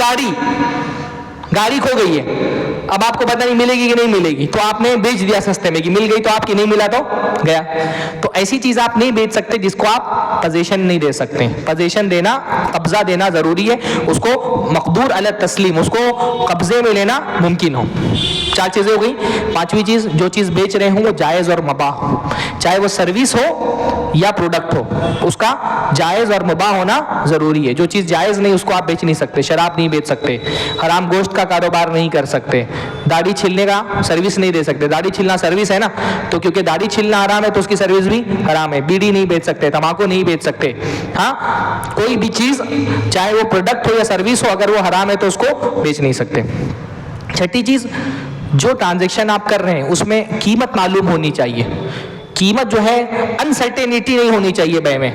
गाड़ी खो गई है, अब आपको पता नहीं मिलेगी कि नहीं मिलेगी, तो आपने बेच दिया सस्ते में कि मिल गई तो आपकी, नहीं मिला तो गया। तो ऐसी चीज आप नहीं बेच सकते जिसको आप पोजीशन नहीं दे सकते। पोजीशन देना, कब्जा देना जरूरी है, उसको मकदूर अल तस्लीम, उसको कब्जे में लेना मुमकिन हो। 4 चीजें हो गई। 5वीं चीज, जो चीज बेच रहे हो वो जायज और मुबाह हो, चाहे वो सर्विस हो या प्रोडक्ट हो, उसका जायज और मुबाह होना जरूरी है। जो चीज जायज नहीं उसको आप बेच नहीं सकते। शराब नहीं बेच सकते, हराम गोश्त का कारोबार नहीं कर सकते, दाढ़ी छीलने का सर्विस नहीं दे सकते। दाढ़ी छीलना सर्विस है ना, तो क्योंकि दाढ़ी छीलना हराम है तो उसकी सर्विस भी हराम है। बीड़ी नहीं बेच सकते, तंबाकू नहीं बेच सकते। हाँ, कोई भी चीज चाहे वो प्रोडक्ट हो या सर्विस हो, अगर वो हराम है तो उसको बेच नहीं सकते। 6ठी चीज, जो ट्रांजैक्शन आप कर रहे हैं उसमें कीमत मालूम होनी चाहिए। कीमत जो है, अनसर्टेनिटी नहीं होनी चाहिए बै में।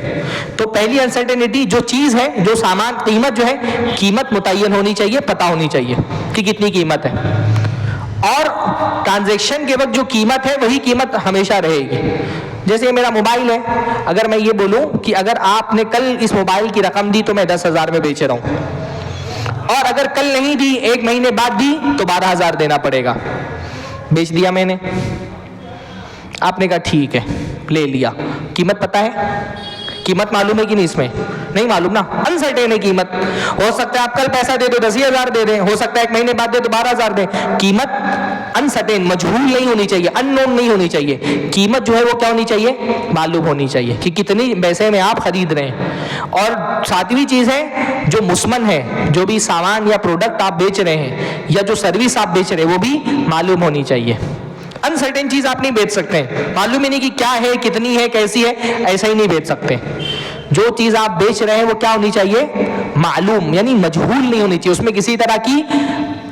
तो पहली अनसर्टेनिटी, जो चीज है, जो सामान, कीमत जो है, कीमत मुतय्यन होनी चाहिए, पता होनी चाहिए कि कितनी कीमत है। और ट्रांजैक्शन के वक्त जो कीमत है वही कीमत हमेशा रहेगी। जैसे मेरा मोबाइल है, अगर मैं ये बोलूं कि अगर आपने कल इस मोबाइल की रकम दी तो मैं 10,000 में बेच रहा हूं, और अगर कल नहीं दी, 1 महीने बाद दी, तो 12,000 देना पड़ेगा। बेच दिया मैंने, आपने कहा ठीक है, ले लिया। कीमत पता है? कीमत मालूम है कि नहीं? इसमें नहीं मालूम ना, अनसर्टेन है कीमत। हो सकता है आप कल पैसा दे दो 10,000 दे दें, हो सकता है 1 महीने बाद दे तो 12,000 दें। कीमत अनसर्टेन, मजहूल नहीं होनी चाहिए, अननोन नहीं होनी चाहिए। कीमत जो है वो क्या होनी चाहिए? मालूम होनी चाहिए कि कितनी पैसे में आप खरीद रहे हैं। और 7वीं चीज है, जो मुस्मन है, जो भी सामान या प्रोडक्ट आप बेच रहे हैं या जो सर्विस आप बेच रहे हैं, वो भी मालूम होनी चाहिए। अनसर्टेन चीज आप नहीं बेच सकते, मालूम ही नहीं कि क्या है, कितनी है, कैसी है, ऐसा ही नहीं बेच सकते। जो चीज आप बेच रहे हैं वो क्या होनी चाहिए? मालूम, यानी मजहूल नहीं होनी चाहिए, उसमें किसी तरह की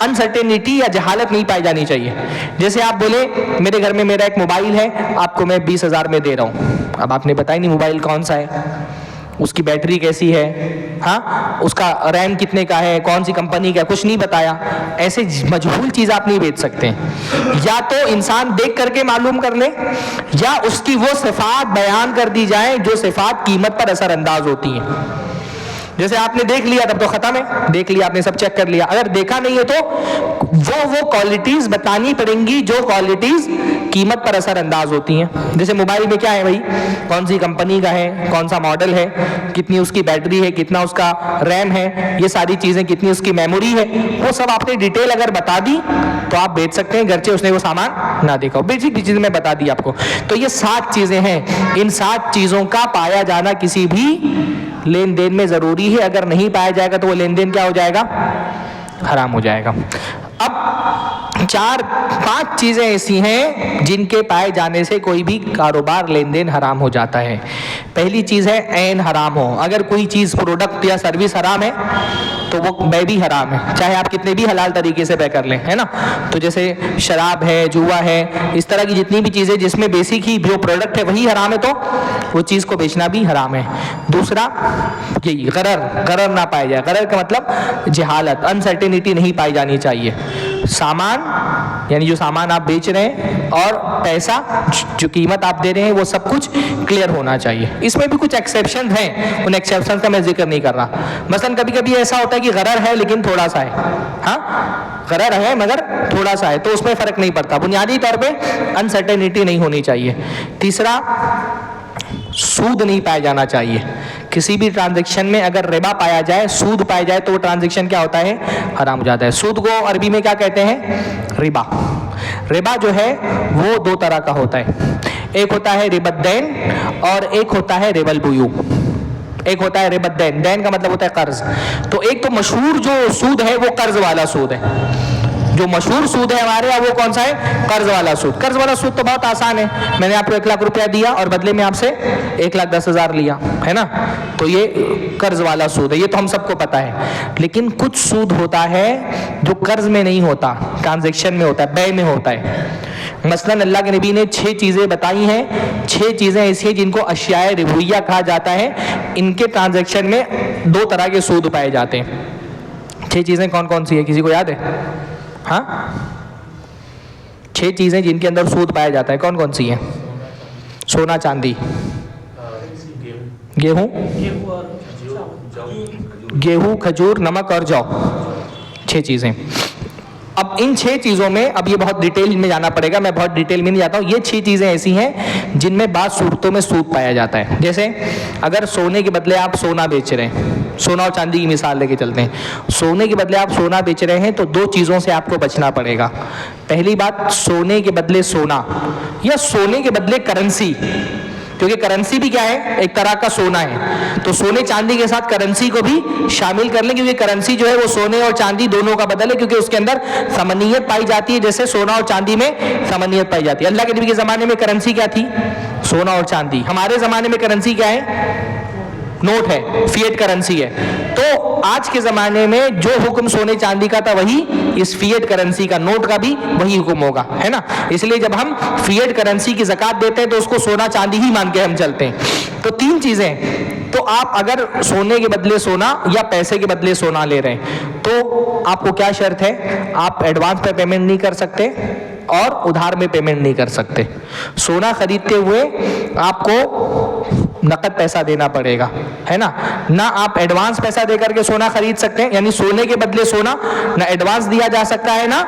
अनसर्टेनिटी या जहालत नहीं पाई जानी चाहिए। जैसे आप बोले मेरे घर में मेरा एक मोबाइल है, आपको मैं 20,000 में दे रहा हूँ। अब आपने बताया नहीं मोबाइल कौन सा है, उसकी बैटरी कैसी है, हाँ, उसका रैम कितने का है, कौन सी कंपनी का, कुछ नहीं बताया। ऐसे मजहूल चीज आप नहीं बेच सकते। या तो इंसान देख करके मालूम कर ले, या उसकी वो सिफात बयान कर दी जाए जो सिफात कीमत पर असरअंदाज होती हैं। जैसे आपने देख लिया तब तो खत्म है, देख लिया आपने, सब चेक कर लिया। अगर देखा नहीं है तो वो क्वालिटीज बतानी पड़ेंगी जो क्वालिटीज कीमत पर असरअंदाज होती हैं। जैसे मोबाइल में क्या है भाई, कौन सी कंपनी का है, कौन सा मॉडल है, कितनी उसकी बैटरी है, कितना उसका रैम है, ये सारी चीजें, कितनी उसकी मेमोरी है, वो सब आपने डिटेल अगर बता दी तो आप बेच सकते हैं, गर्चे उसने वो सामान ना देखा हो। बेसिक चीज में बता दी आपको। तो ये 7 चीजें हैं, इन 7 चीजों का पाया जाना किसी भी लेन देन में जरूरी है। अगर नहीं पाया जाएगा तो वो लेन देन क्या हो जाएगा? हराम हो जाएगा। अब 4-5 चीजें ऐसी हैं जिनके पाए जाने से कोई भी कारोबार लेन देन हराम हो जाता है। पहली चीज है ऐन हराम हो। अगर कोई चीज, प्रोडक्ट या सर्विस हराम है तो वो बै भी हराम है, चाहे आप कितने भी हलाल तरीके से बै कर लें, है ना। तो जैसे शराब है, जुआ है, इस तरह की जितनी भी चीजें जिसमें बेसिक ही जो प्रोडक्ट है वही हराम है, तो वो चीज को बेचना भी हराम है। दूसरा यही गरर ना पाया जाए। गरर का मतलब जहालत, अनसर्टेनिटी नहीं पाई जानी चाहिए। सामान, यानी जो सामान आप बेच रहे हैं, और पैसा, जो कीमत आप दे रहे हैं, वो सब कुछ क्लियर होना चाहिए। इसमें भी कुछ एक्सेप्शन हैं, उन एक्सेप्शन का मैं जिक्र नहीं कर रहा। मसलन कभी कभी ऐसा होता है कि गरर है लेकिन थोड़ा सा है, हाँ, गरर है मगर थोड़ा सा है, तो उसमें फर्क नहीं पड़ता। बुनियादी तौर पे अनसर्टेनिटी नहीं होनी चाहिए। तीसरा, सूद नहीं पाया जाना चाहिए। किसी भी ट्रांजैक्शन में अगर रिबा पाया जाए, सूद पाया जाए, तो वो ट्रांजैक्शन क्या होता है? हराम हो जाता है। सूद को अरबी में क्या कहते हैं? रिबा। रिबा जो है वो 2 तरह का होता है, एक होता है रिबद्दैन और एक होता है रिबल बुयू। एक होता है रिबद्दैन, दैन का मतलब होता है कर्ज। तो एक तो मशहूर जो सूद है वो कर्ज वाला सूद है। जो मशहूर सूद है हमारे यहाँ वो कौन सा है? कर्ज वाला सूद। कर्ज वाला सूद तो बहुत आसान है, मैंने आपको 1 लाख रुपया दिया और बदले में आपसे 1,10,000 लिया, है ना, तो ये कर्ज वाला सूद है, ये तो हम सबको पता है। लेकिन कुछ सूद होता है जो कर्ज में नहीं होता, ट्रांजैक्शन में होता है, बै में होता है। मसलन अल्लाह के नबी ने 6 चीजें बताई हैं, 6 चीजें ऐसी हैं जिनको अशियाए रिबुइया कहा जाता है। इनके ट्रांजैक्शन में 2 तरह के सूद पाए जाते हैं। 6 चीजें कौन कौन सी है, किसी को याद है? हाँ, 6 चीजें जिनके अंदर सूद पाया जाता है, कौन कौन सी हैं? सोना चांदी, गेहूं, खजूर, नमक और जौ। 6 चीजें। इन 6 चीज़ों में, अब ये बहुत डिटेल में जाना पड़ेगा, मैं बहुत डिटेल में नहीं जाता हूँ। ये 6 चीज़ें ऐसी हैं जिनमें बाद सूरतों में सूद पाया जाता है। जैसे अगर सोने के बदले आप सोना बेच रहे हैं, सोना और चांदी की मिसाल लेके चलते हैं, सोने के बदले आप सोना बेच रहे हैं तो 2 चीज़ों से आपको बचना पड़ेगा। पहली बात, सोने के बदले सोना या सोने के बदले करेंसी, क्योंकि करेंसी भी क्या है, एक तरह का सोना है, तो सोने चांदी के साथ करेंसी को भी शामिल कर लें, क्योंकि करेंसी जो है वो सोने और चांदी दोनों का बदल है, क्योंकि उसके अंदर समनियत पाई जाती है, जैसे सोना और चांदी में समनियत पाई जाती है। अल्लाह के नबी के ज़माने में करेंसी क्या थी? सोना और चांदी। हमारे ज़माने में करेंसी क्या है? नोट है, फिएट करेंसी है। तो आज के ज़माने में जो हुक्म सोने चांदी का था वही इस फिएट करेंसी का, नोट का भी वही हुक्म होगा, है ना। इसलिए जब हम फिएट करेंसी की ज़कात देते हैं तो उसको सोना चांदी ही मान के हम चलते हैं। तो 3 चीज़ें, तो आप अगर सोने के बदले सोना या पैसे के बदले सोना ले रहे हैं तो आपको क्या शर्त है? आप एडवांस पे पेमेंट नहीं कर सकते और उधार में पेमेंट नहीं कर सकते। सोना खरीदते हुए आपको नकद पैसा देना पड़ेगा, है ना। ना आप एडवांस पैसा देकर के सोना खरीद सकते हैं, यानी सोने के बदले सोना ना एडवांस दिया जा सकता है ना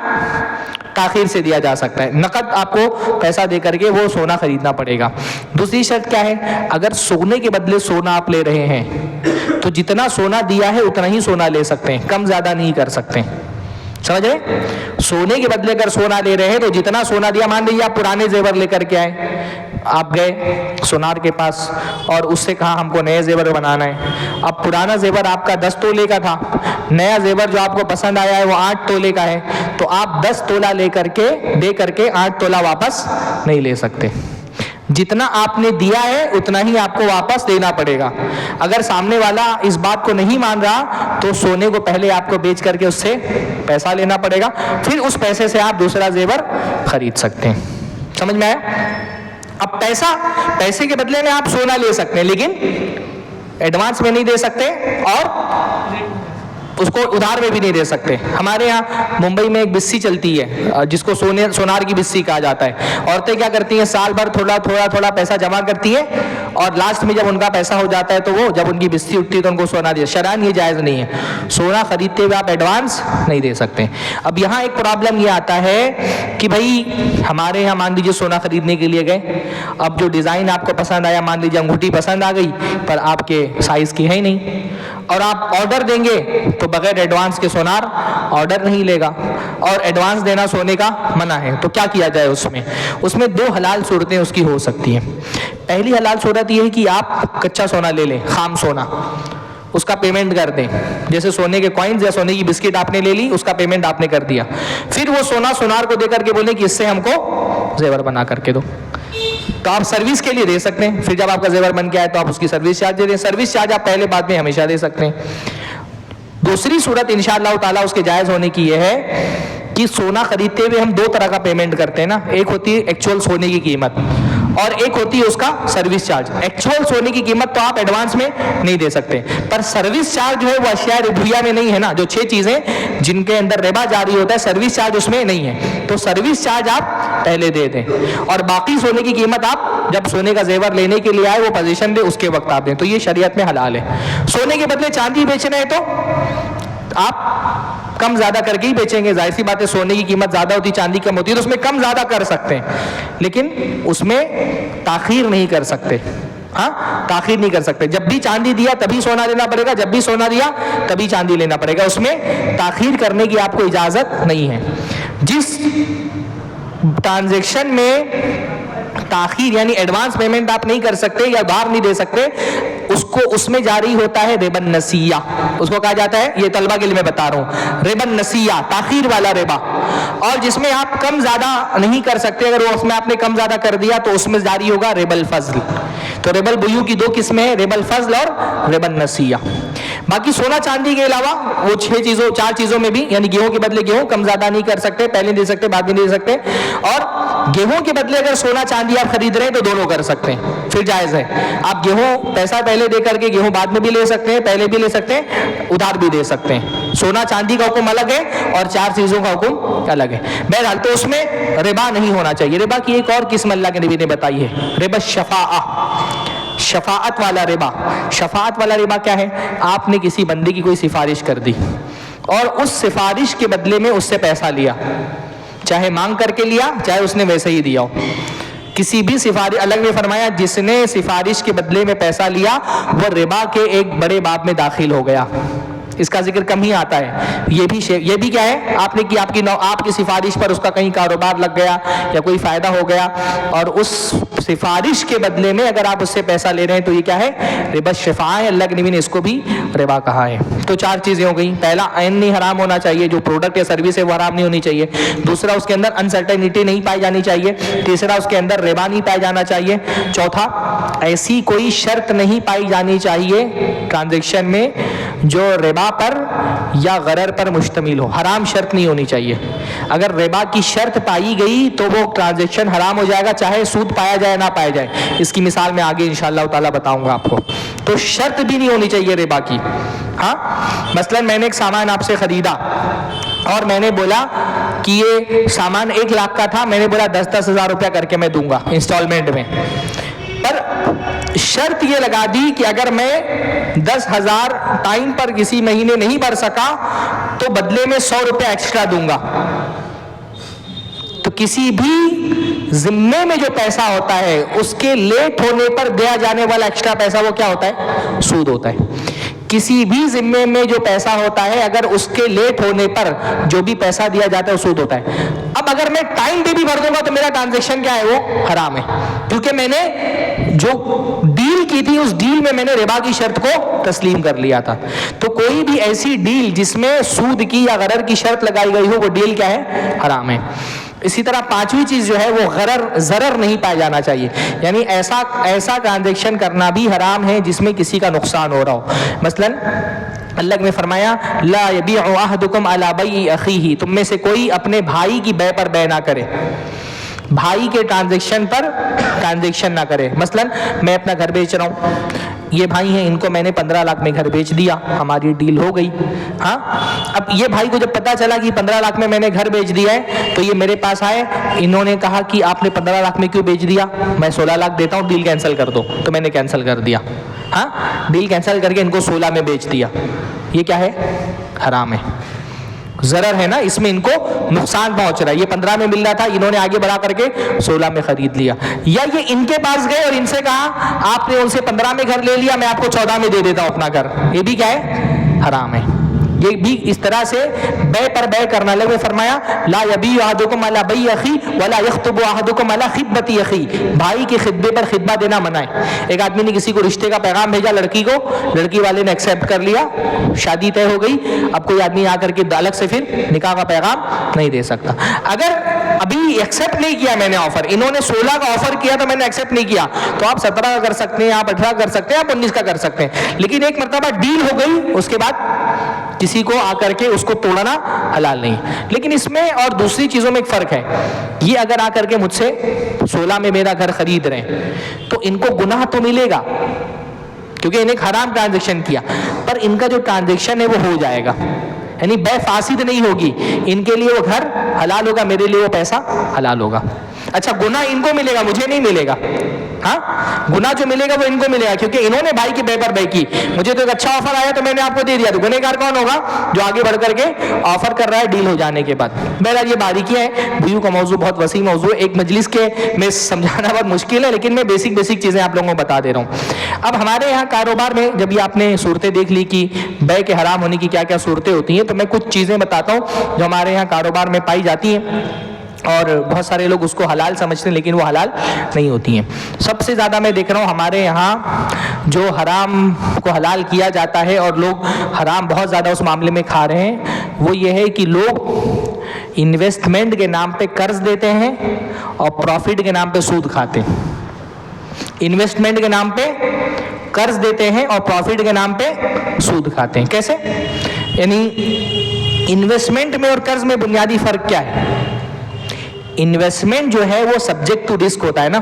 ताखिर से दिया जा सकता है। नकद आपको पैसा देकर के वो सोना खरीदना पड़ेगा। दूसरी शर्त क्या है? अगर सोने के बदले सोना आप ले रहे हैं तो जितना सोना दिया है उतना ही सोना ले सकते हैं, कम ज्यादा नहीं कर सकते। समझ रहे? सोने के बदले अगर सोना ले रहे हैं तो जितना सोना दिया, मान लीजिए आप पुराने जेवर लेकर के आए, आप गए सोनार के पास और उससे कहा हमको नए जेवर बनाना है। अब पुराना जेवर आपका 10 तोले का था, नया जेवर जो आपको पसंद आया है वो 8 तोले का है, तो आप 10 तोला लेकर के दे करके 8 तोला वापस नहीं ले सकते। जितना आपने दिया है उतना ही आपको वापस देना पड़ेगा। अगर सामने वाला इस बात को नहीं मान रहा तो सोने को पहले आपको बेच करके उससे पैसा लेना पड़ेगा, फिर उस पैसे से आप दूसरा जेवर खरीद सकते हैं। समझ में आया? अब पैसे के बदले में आप सोना ले सकते हैं, लेकिन एडवांस में नहीं दे सकते और उसको उधार में भी नहीं दे सकते। हमारे यहाँ मुंबई में एक बिस्सी चलती है जिसको सोनार की बिस्सी कहा जाता है। औरतें क्या करती हैं, साल भर थोड़ा पैसा जमा करती हैं और लास्ट में जब उनका पैसा हो जाता है तो वो जब उनकी बिस्सी उठती है तो उनको सोना दिया। शरअन ये जायज़ नहीं है, सोना खरीदते हुए आप एडवांस नहीं दे सकते। अब यहाँ एक प्रॉब्लम ये आता है कि भाई हमारे यहाँ मान लीजिए सोना खरीदने के लिए गए, अब जो डिज़ाइन आपको पसंद आया, मान लीजिए अंगूठी पसंद आ गई पर आपके साइज़ की है ही नहीं, और आप ऑर्डर देंगे तो बगैर एडवांस के सोनार ऑर्डर नहीं लेगा, और एडवांस देना सोने का मना है। तो क्या किया जाए? उसमें 2 हलाल सूरतें उसकी हो सकती हैं। पहली हलाल सूरत यह है कि आप कच्चा सोना ले लें, खाम सोना, उसका पेमेंट कर दें। जैसे सोने के कॉइन्स या सोने की बिस्किट आपने ले ली, उसका पेमेंट आपने कर दिया, फिर वो सोना सोनार को दे करके बोले कि इससे हमको जेवर बना करके दो। तो आप सर्विस के लिए दे सकते हैं, फिर जब आपका जेवर बन के आए तो आप उसकी सर्विस चार्ज दे दें। सर्विस चार्ज आप पहले बाद में हमेशा दे सकते हैं। दूसरी सूरत इंशाअल्लाह ताला उसके जायज़ होने की यह है कि सोना खरीदते हुए हम 2 तरह का पेमेंट करते हैं ना, एक होती है एक्चुअल सोने की कीमत और एक होती है उसका सर्विस चार्ज। एक्चुअल सोने की कीमत तो आप एडवांस में नहीं दे सकते, पर सर्विस चार्ज जो है वो अशिया रिबुइया में नहीं है ना। जो 6 चीजें जिनके अंदर रिबा जारी होता है, सर्विस चार्ज उसमें नहीं है, तो सर्विस चार्ज आप पहले दे दें और बाकी सोने की कीमत आप जब सोने का जेवर लेने के लिए आए, वो पोजीशन दे, उसके वक्त आप दें। तो ये शरीयत में हलाल है। सोने के बदले चांदी बेचना है तो आप कम ज्यादा करके ही बेचेंगे, जाहिर सी बात है, सोने की कीमत ज्यादा होती, चांदी कम होती है, तो उसमें कम ज्यादा कर सकते हैं, लेकिन उसमें ताखीर नहीं कर सकते। हाँ, ताखीर नहीं कर सकते। जब भी चांदी दिया तभी सोना लेना पड़ेगा, जब भी सोना दिया तभी चांदी लेना पड़ेगा, उसमें ताखीर करने की आपको इजाजत नहीं है। जिस ट्रांजैक्शन में ताखीर यानी एडवांस पेमेंट आप नहीं कर सकते या बाहर नहीं दे सकते, उसको उसमें जारी होता है रिबन नसिया, उसको कहा जाता है, ये तलबा के लिए मैं बता रहा हूँ, रिबन नसिया, ताखीर वाला रिबा। और जिसमें आप कम ज्यादा नहीं कर सकते, अगर वो उसमें आपने कम ज्यादा कर दिया तो उसमें जारी होगा रिबल फजल। तो रिबल बुयू की 2 किस्में हैं, रिबल फजल और रिबन नसिया। बाकी सोना चांदी के अलावा वो 4 चीजों में भी, यानी गेहूं के बदले गेहूं कम ज्यादा नहीं कर सकते, पहले दे सकते बाद में दे सकते, और गेहूं के बदले अगर सोना चांदी आप खरीद रहे हैं तो दोनों कर सकते हैं, फिर जायज है। आप गेहूं पैसा पहले दे करके गेहूं बाद में भी ले सकते हैं, पहले भी ले सकते हैं, उधार भी दे सकते हैं। सोना चांदी का हुक्म अलग है और 4 चीजों का हुक्म अलग है। बहरहाल तो उसमें रिबा नहीं होना चाहिए। रिबा की एक और किस्म अल्लाह के नबी ने बताई है, रिबा शफाआ, शफाअत वाला रिबा। शफाअत वाला रिबा क्या है? आपने किसी बंदे की कोई सिफारिश कर दी और उस सिफारिश के बदले में उससे पैसा लिया, चाहे मांग करके लिया चाहे उसने वैसे ही दिया हो, किसी भी सिफारिश, अलग में फरमाया जिसने सिफारिश के बदले में पैसा लिया वो रिबा के एक बड़े बाब में दाखिल हो गया। इसका जिक्र कम ही आता है। ये भी क्या है, आपने की आपकी सिफारिश पर उसका कहीं कारोबार लग गया या कोई फायदा हो गया और उस सिफारिश के बदले में अगर आप उससे पैसा ले रहे हैं तो ये क्या है, रिबा शिफा है। अल्लाह के नबी ने इसको भी रिबा कहा है। तो 4 चीजें हो गई। पहला, ऐन नहीं हराम होना चाहिए, जो प्रोडक्ट या सर्विस है वो हराम नहीं होनी चाहिए। दूसरा, उसके अंदर अनसर्टेनिटी नहीं पाई जानी चाहिए। तीसरा, उसके अंदर रिबा नहीं पाया जाना चाहिए। चौथा, ऐसी कोई शर्त नहीं पाई जानी चाहिए ट्रांजेक्शन में जो रिबा पर या गरर पर मुश्तमिल हो। हराम शर्त नहीं होनी चाहिए। अगर रिबा की शर्त पाई गई तो वो ट्रांजेक्शन हराम हो जाएगा, चाहे सूद पाया जाए ना पाया जाए। इसकी मिसाल मैं आगे इंशाअल्लाह ताला बताऊंगा आपको। तो शर्त भी नहीं होनी चाहिए रिबा की। हाँ, मसलन मैंने एक सामान आपसे खरीदा और मैंने बोला कि ये सामान 1 लाख का था, मैंने बोला 10-10 हज़ार रुपया करके मैं दूंगा इंस्टॉलमेंट में, पर शर्त ये लगा दी कि अगर मैं 10,000 टाइम पर किसी महीने नहीं भर सका तो बदले में 100 रुपया एक्स्ट्रा दूंगा। तो किसी भी जिम्मे में जो पैसा होता है उसके लेट होने पर दिया जाने वाला एक्स्ट्रा पैसा वो क्या होता है, सूद होता है। किसी भी जिम्मे में जो पैसा होता है अगर उसके लेट होने पर जो भी पैसा दिया जाता है वो सूद होता है। अब अगर मैं टाइम पे भी भर दूंगा तो मेरा ट्रांजैक्शन क्या है, वो हराम है, क्योंकि मैंने जो डील की थी उस डील में मैंने रिबा की शर्त को तस्लीम कर लिया था। तो कोई भी ऐसी डील जिसमें सूद की या गरर की शर्त लगाई गई हो वो डील क्या है, हराम है। इसी तरह 5वीं चीज जो है वो ज़रर नहीं पाया जाना चाहिए, यानी ऐसा ट्रांजैक्शन करना भी हराम है जिसमें किसी का नुकसान हो रहा हो। मसलन अल्लाह ने फरमाया ला यबीउ अहदुकुम अला बैइ अखीही, तुम में से कोई अपने भाई की बै पर बै ना करे, भाई के ट्रांजैक्शन पर ट्रांजैक्शन ना करे। मसलन मैं अपना घर बेच रहा हूँ, ये भाई हैं, इनको मैंने 15 लाख में घर बेच दिया, हमारी डील हो गई। हाँ, अब ये भाई को जब पता चला कि 15 लाख में मैंने घर बेच दिया है तो ये मेरे पास आए, इन्होंने कहा कि आपने 15 लाख में क्यों बेच दिया, मैं 16 लाख देता हूँ, डील कैंसिल कर दो। तो मैंने कैंसिल कर दिया। हाँ, डील कैंसिल करके इनको 16 में बेच दिया। ये क्या है, हराम है, ज़रर है ना, इसमें इनको नुकसान पहुंच रहा है। ये 15 में मिल रहा था, इन्होंने आगे बढ़ा करके 16 में खरीद लिया। या ये इनके पास गए और इनसे कहा आपने उनसे 15 में घर ले लिया, मैं आपको 14 में दे देता हूं अपना घर, ये भी क्या है, हराम है। ये भी इस तरह से बै पर बै करना। लगे फरमाया ला यबीउ अहदुकुम अला बैइ अखी वला यख्तुबु अहदुकुम अला खितबती अखी, भाई के खितबे पर खितबा देना मना है। एक आदमी ने किसी को रिश्ते का पैगाम भेजा लड़की को, लड़की वाले ने एक्सेप्ट कर लिया, शादी तय हो गई। अब कोई आदमी आकर के अलग से फिर निकाह का पैगाम नहीं दे सकता। अगर अभी एक्सेप्ट नहीं किया मैंने ऑफर, इन्होंने 16 का ऑफर किया तो मैंने एक्सेप्ट नहीं किया, तो आप 17 का कर सकते हैं, आप 18 कर सकते हैं, आप 19 का कर सकते हैं। लेकिन एक मर्तबा डील हो गई, उसके बाद किसी को आकर के उसको तोड़ना हलाल नहीं। लेकिन इसमें और दूसरी चीजों में एक फर्क है। ये अगर आकर के मुझसे 16 में मेरा घर खरीद रहे हैं तो इनको गुनाह तो मिलेगा क्योंकि इन्हें हराम ट्रांजैक्शन किया, पर इनका जो ट्रांजैक्शन है वो हो जाएगा, यानी बै फासिद नहीं होगी। इनके लिए वो घर हलाल होगा, मेरे लिए वो पैसा हलाल होगा। अच्छा, गुनाह इनको मिलेगा, मुझे नहीं मिलेगा। हाँ, गुनाह जो मिलेगा वो इनको मिलेगा क्योंकि इन्होंने भाई की बै पर बै की। मुझे तो एक अच्छा ऑफर आया तो मैंने आपको दे दिया, तो गुनहगार कौन होगा, जो आगे बढ़ करके ऑफर कर रहा है डील हो जाने के बाद। बहरहाल ये बारीकियां हैं, बुयू का मौजू बहुत वसी मौजू है, एक मजलिस के में समझाना बहुत मुश्किल है, लेकिन मैं बेसिक चीजें आप लोगों को बता दे रहा हूँ। अब हमारे यहाँ कारोबार में जब ये आपने सूरतें देख ली कि बै के हराम होने की क्या क्या सूरतें होती हैं, तो मैं कुछ चीजें बताता हूँ जो हमारे यहाँ कारोबार में पाई जाती हैं और बहुत सारे लोग उसको हलाल समझते हैं लेकिन वो हलाल नहीं होती हैं। सबसे ज़्यादा मैं देख रहा हूँ हमारे यहाँ जो हराम को हलाल किया जाता है और लोग हराम बहुत ज़्यादा उस मामले में खा रहे हैं, वो ये है कि लोग इन्वेस्टमेंट के नाम पे कर्ज देते हैं और प्रॉफिट के नाम पे सूद खाते हैं। इन्वेस्टमेंट के नाम पे कर्ज देते हैं और प्रॉफिट के नाम पे सूद खाते हैं। कैसे? यानी इन्वेस्टमेंट में और कर्ज में बुनियादी फर्क क्या है? इन्वेस्टमेंट जो है वो सब्जेक्ट टू रिस्क होता है ना।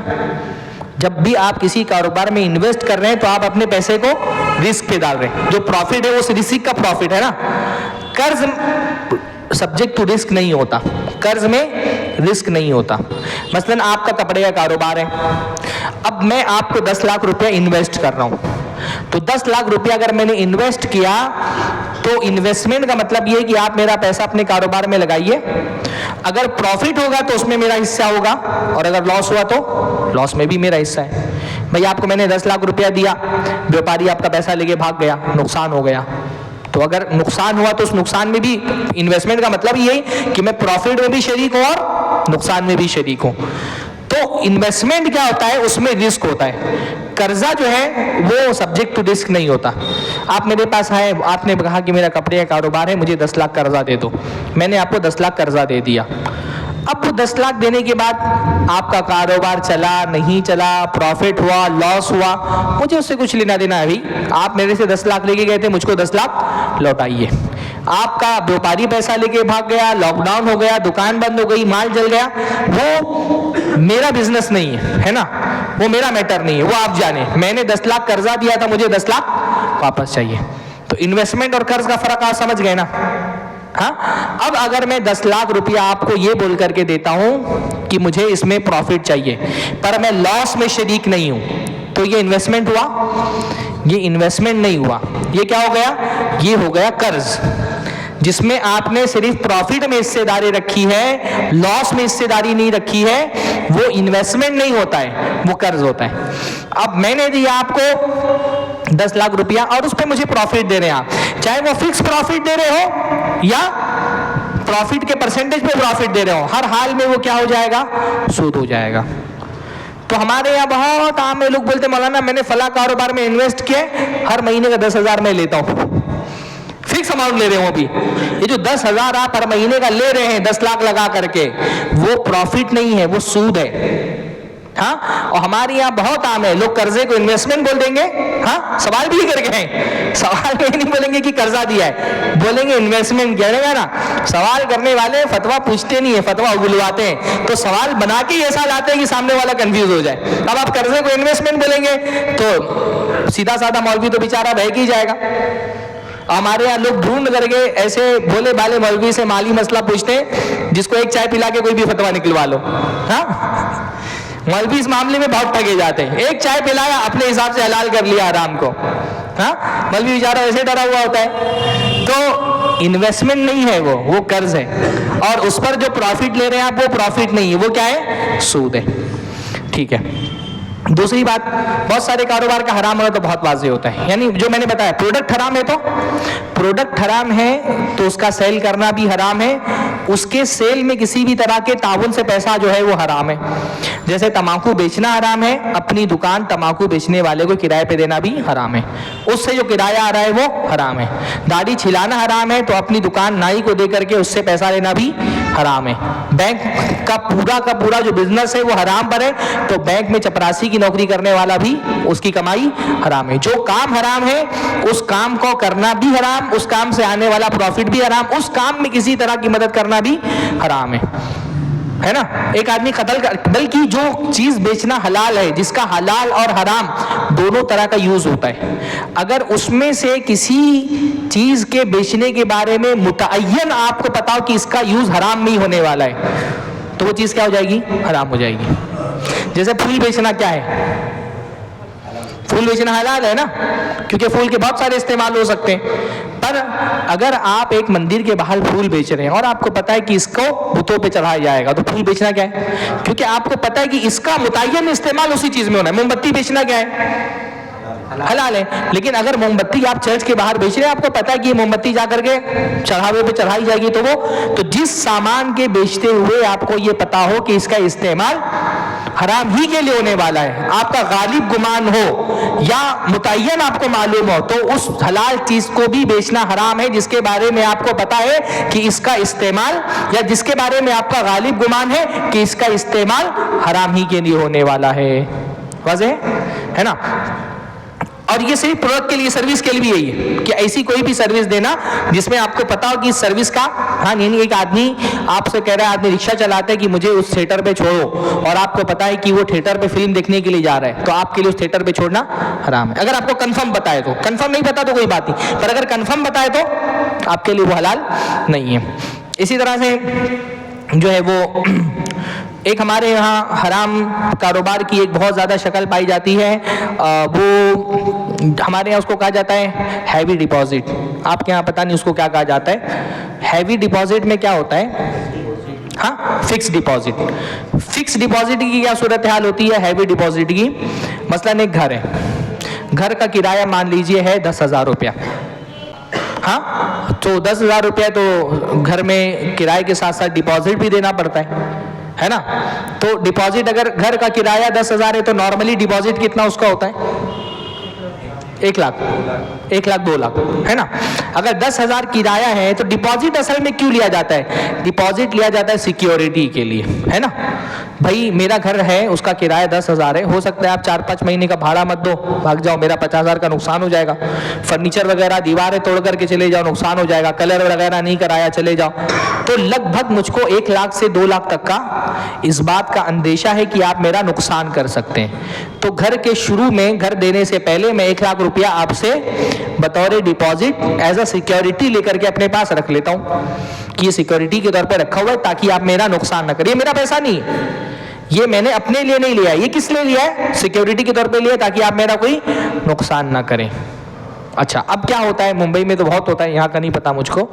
जब भी आप किसी कारोबार में इन्वेस्ट कर रहे हैं तो आप अपने पैसे को रिस्क पे डाल रहे हैं, जो प्रॉफिट है वो रिस्क का प्रॉफिट है ना। कर्ज सब्जेक्ट टू रिस्क नहीं होता, कर्ज में रिस्क नहीं होता। मसलन आपका कपड़े का कारोबार है, अब मैं आपको 10 लाख रुपया इन्वेस्ट कर रहा हूं, तो 10 लाख रुपया अगर मैंने इन्वेस्ट किया तो इन्वेस्टमेंट का मतलब ये है कि आप मेरा पैसा अपने कारोबार में लगाइए, अगर प्रॉफिट होगा तो उसमें मेरा हिस्सा होगा, और अगर लॉस हुआ तो लॉस में भी मेरा हिस्सा है। भाई आपको मैंने 10 लाख रुपया दिया, व्यापारी आपका पैसा लेके भाग गया, नुकसान हो गया, तो अगर नुकसान हुआ तो उस नुकसान में भी, इन्वेस्टमेंट का मतलब यही कि मैं प्रॉफिट में भी शरीक हूं और नुकसान में भी शरीक हूं। तो इन्वेस्टमेंट क्या होता है, उसमें रिस्क होता है। कर्जा जो है वो सब्जेक्ट टू रिस्क नहीं होता। आप मेरे पास आए, आपने कहा कि मेरा कपड़े का कारोबार है, मुझे 10 लाख कर्जा दे दो, मैंने आपको 10 लाख कर्जा दे दिया। अब वो 10 लाख देने के बाद आपका कारोबार चला नहीं चला, प्रॉफिट हुआ लॉस हुआ, मुझे उससे कुछ लेना देना है भाई। आप मेरे से 10 लाख लेके गए थे, मुझको 10 लाख लौटाइए। आपका व्यापारी पैसा लेके भाग गया, लॉकडाउन हो गया, दुकान बंद हो गई, माल जल गया, वो मेरा बिजनेस नहीं है ना, वो मेरा मैटर नहीं है, वो आप जाने। मैंने 10 लाख कर्जा दिया था, मुझे 10 लाख वापस चाहिए। तो इन्वेस्टमेंट और कर्ज का फर्क आप समझ गए ना। हाँ, अब अगर मैं 10 लाख रुपया आपको ये बोल करके देता हूं कि मुझे इसमें प्रॉफिट चाहिए, पर मैं लॉस में शरीक नहीं हूं, तो ये इन्वेस्टमेंट हुआ? ये इन्वेस्टमेंट नहीं हुआ, ये क्या हो गया? ये हो गया कर्ज, जिसमें आपने सिर्फ प्रॉफिट में हिस्सेदारी रखी है, लॉस में हिस्सेदारी नहीं रखी है। वो इन्वेस्टमेंट नहीं होता है, वो कर्ज होता है। अब मैंने दिया आपको 10 लाख रुपया और उस पर मुझे प्रॉफिट दे रहे हैं आप, चाहे वो फिक्स प्रॉफिट दे रहे हो या प्रॉफिट के परसेंटेज पे प्रॉफिट दे रहे हो, हर हाल में वो क्या हो जाएगा? सूद हो जाएगा। तो हमारे यहाँ बहुत आम लोग बोलते मौलाना मैंने फला कारोबार में इन्वेस्ट किया, हर महीने का 10,000 मैं लेता हूँ, फिक्स अमाउंट ले रहे हो। अभी ये जो 10,000 आप हर महीने का ले रहे हैं 10 लाख लगा करके, वो प्रॉफिट नहीं है, वो सूद है। हाँ, और हमारे यहाँ बहुत आम है, लोग कर्जे को इन्वेस्टमेंट बोल देंगे। हाँ, सवाल भी करके हैं, सवाल में नहीं बोलेंगे कि कर्जा दिया है, बोलेंगे इन्वेस्टमेंट किया है ना। सवाल करने वाले फतवा पूछते नहीं है, फतवा उगलवाते हैं, तो सवाल बना के ऐसा लाते हैं कि सामने वाला कंफ्यूज हो जाए। अब आप कर्जे को इन्वेस्टमेंट बोलेंगे तो सीधा साधा मौलवी तो बेचारा बहक ही जाएगा। हमारे यहाँ लोग ढूंढ करके ऐसे भोले भाले मौलवी से माली मसला पूछते हैं जिसको एक चाय पिला के कोई भी फतवा निकलवा लो। हाँ, मौलवी इस मामले में बहुत ठगे जाते हैं, एक चाय पिलाया अपने हिसाब से हलाल कर लिया आराम को। हाँ, मौलवी बेचारा ऐसे डरा हुआ होता है। तो इन्वेस्टमेंट नहीं है, वो कर्ज है, और उस पर जो प्रॉफिट ले रहे हैं आप, वो प्रॉफिट नहीं है, वो क्या है? सूद है। ठीक है। दूसरी बात, बहुत सारे कारोबार का हराम होना तो बहुत वाज़ेह होता है, यानी जो मैंने बताया प्रोडक्ट हराम है तो प्रोडक्ट हराम है तो उसका सेल करना भी हराम है, उसके सेल में किसी भी तरह के ताउन से पैसा जो है वो हराम है। जैसे तम्बाकू बेचना हराम है, अपनी दुकान तम्बाकू बेचने वाले को किराए पे देना भी हराम है, उससे जो किराया आ रहा है वो हराम है। दाढ़ी छिलाना हराम है तो अपनी दुकान नाई को दे करके उससे पैसा लेना भी हराम है। बैंक का पूरा जो बिजनेस है वो हराम पर है, तो बैंक में चपरासी की नौकरी करने वाला भी, उसकी कमाई हराम है। जो काम हराम है उस काम को करना भी हराम, उस काम से आने वाला प्रॉफिट भी हराम, उस काम में किसी तरह की मदद करना भी हराम है ना। एक आदमी कत्ल कर, बल्कि जो चीज बेचना हलाल है, जिसका हलाल और हराम दोनों तरह का यूज होता है, अगर उसमें से किसी चीज के बेचने के बारे में मुतअय्यन आपको पता हो कि इसका यूज हराम नहीं होने वाला है, तो वो चीज क्या हो जाएगी? हराम हो जाएगी। जैसे फूल बेचना क्या है? फूल बेचना हलाल है ना, क्योंकि फूल के बहुत सारे इस्तेमाल हो सकते हैं। पर अगर आप एक मंदिर के बाहर फूल बेच रहे हैं और आपको पता है कि इसको बुतों पे चढ़ाया जाएगा, तो फूल बेचना क्या है? क्योंकि आपको पता है कि इसका मुतय्यन इस्तेमाल उसी चीज में होना है। मोमबत्ती बेचना क्या है? हलाल है। लेकिन अगर मोमबत्ती आप चर्च के बाहर बेच रहे हैं, आपको पता है कि ये मोमबत्ती जाकर के चढ़ावे पे चढ़ाई जाएगी, तो जिस सामान के बेचते हुए आपको ये पता हो कि इसका इस्तेमाल हराम ही के लिए होने वाला है, आपका गालिब गुमान हो या मुतय्यन आपको मालूम हो, तो उस हलाल चीज को भी बेचना हराम है जिसके बारे में आपको पता है कि इसका इस्तेमाल, या जिसके बारे में आपका गालिब गुमान है कि इसका इस्तेमाल हराम ही के लिए होने वाला है। वाज़ेह है ना। और ये सिर्फ प्रोडक्ट के लिए, सर्विस के लिए भी यही है कि ऐसी कोई भी सर्विस देना जिसमें आपको पता हो कि इस सर्विस का, हाँ नहीं, एक आदमी आपसे कह रहा है, आदमी रिक्शा चलाता है कि मुझे उस थिएटर पे छोड़ो, और आपको पता है कि वो थिएटर पे फिल्म देखने के लिए जा रहा है, तो आपके लिए उस थिएटर पे छोड़ना हराम है। अगर आपको कंफर्म बताए तो, कंफर्म नहीं पता तो कोई बात नहीं, पर अगर कंफर्म बताए तो आपके लिए वो हलाल नहीं है। इसी तरह से जो है वो एक हमारे यहाँ हराम कारोबार की एक बहुत ज़्यादा शक्ल पाई जाती है, वो हमारे यहाँ उसको कहा जाता है हैवी डिपॉजिट। आपके यहाँ पता नहीं उसको क्या कहा जाता है। हैवी डिपॉजिट में क्या होता है? हाँ, फिक्स डिपॉजिट। फिक्स डिपॉजिट की क्या सूरत हाल होती है हैवी डिपॉजिट की? मसलन एक घर है, घर का किराया मान लीजिए है 10,000 रुपया। हाँ, तो 10,000 रुपया तो घर में किराए के साथ साथ डिपॉजिट भी देना पड़ता है ना। तो डिपॉजिट अगर घर का किराया 10,000 है तो नॉर्मली डिपॉजिट कितना उसका होता है? 1 लाख, 1 लाख 2 लाख, है ना। अगर 10,000 किराया है तो डिपॉजिट असल में क्यों लिया जाता है? डिपॉजिट लिया जाता है सिक्योरिटी के लिए, है ना। भाई मेरा घर है, उसका किराया 10,000 है, हो सकता है आप 4-5 महीने का भाड़ा मत दो, भाग जाओ, मेरा 50,000 का नुकसान हो जाएगा। फर्नीचर वगैरह दीवारें तोड़ करके चले जाओ, नुकसान हो जाएगा। कलर वगैरह नहीं कराया, चले जाओ। तो लगभग मुझको 1 लाख से 2 लाख तक का इस बात का अंदेशा है कि आप मेरा नुकसान कर सकते हैं। तो घर के शुरू में, घर देने से पहले मैं 1 लाख रुपया आपसे बतौर डिपॉजिट एज अ सिक्योरिटी लेकर के अपने पास रख लेता हूं कि ये सिक्योरिटी के तौर पे रखा हुआ है ताकि आप मेरा नुकसान ना करिए। मेरा पैसा नहीं है, ये मैंने अपने लिए नहीं लिया है। ये किस लिए लिया है? सिक्योरिटी के तौर पे लिया ताकि आप मेरा कोई नुकसान ना करें। अच्छा, अब क्या होता है, मुंबई में तो बहुत होता है, यहाँ का नहीं पता मुझको।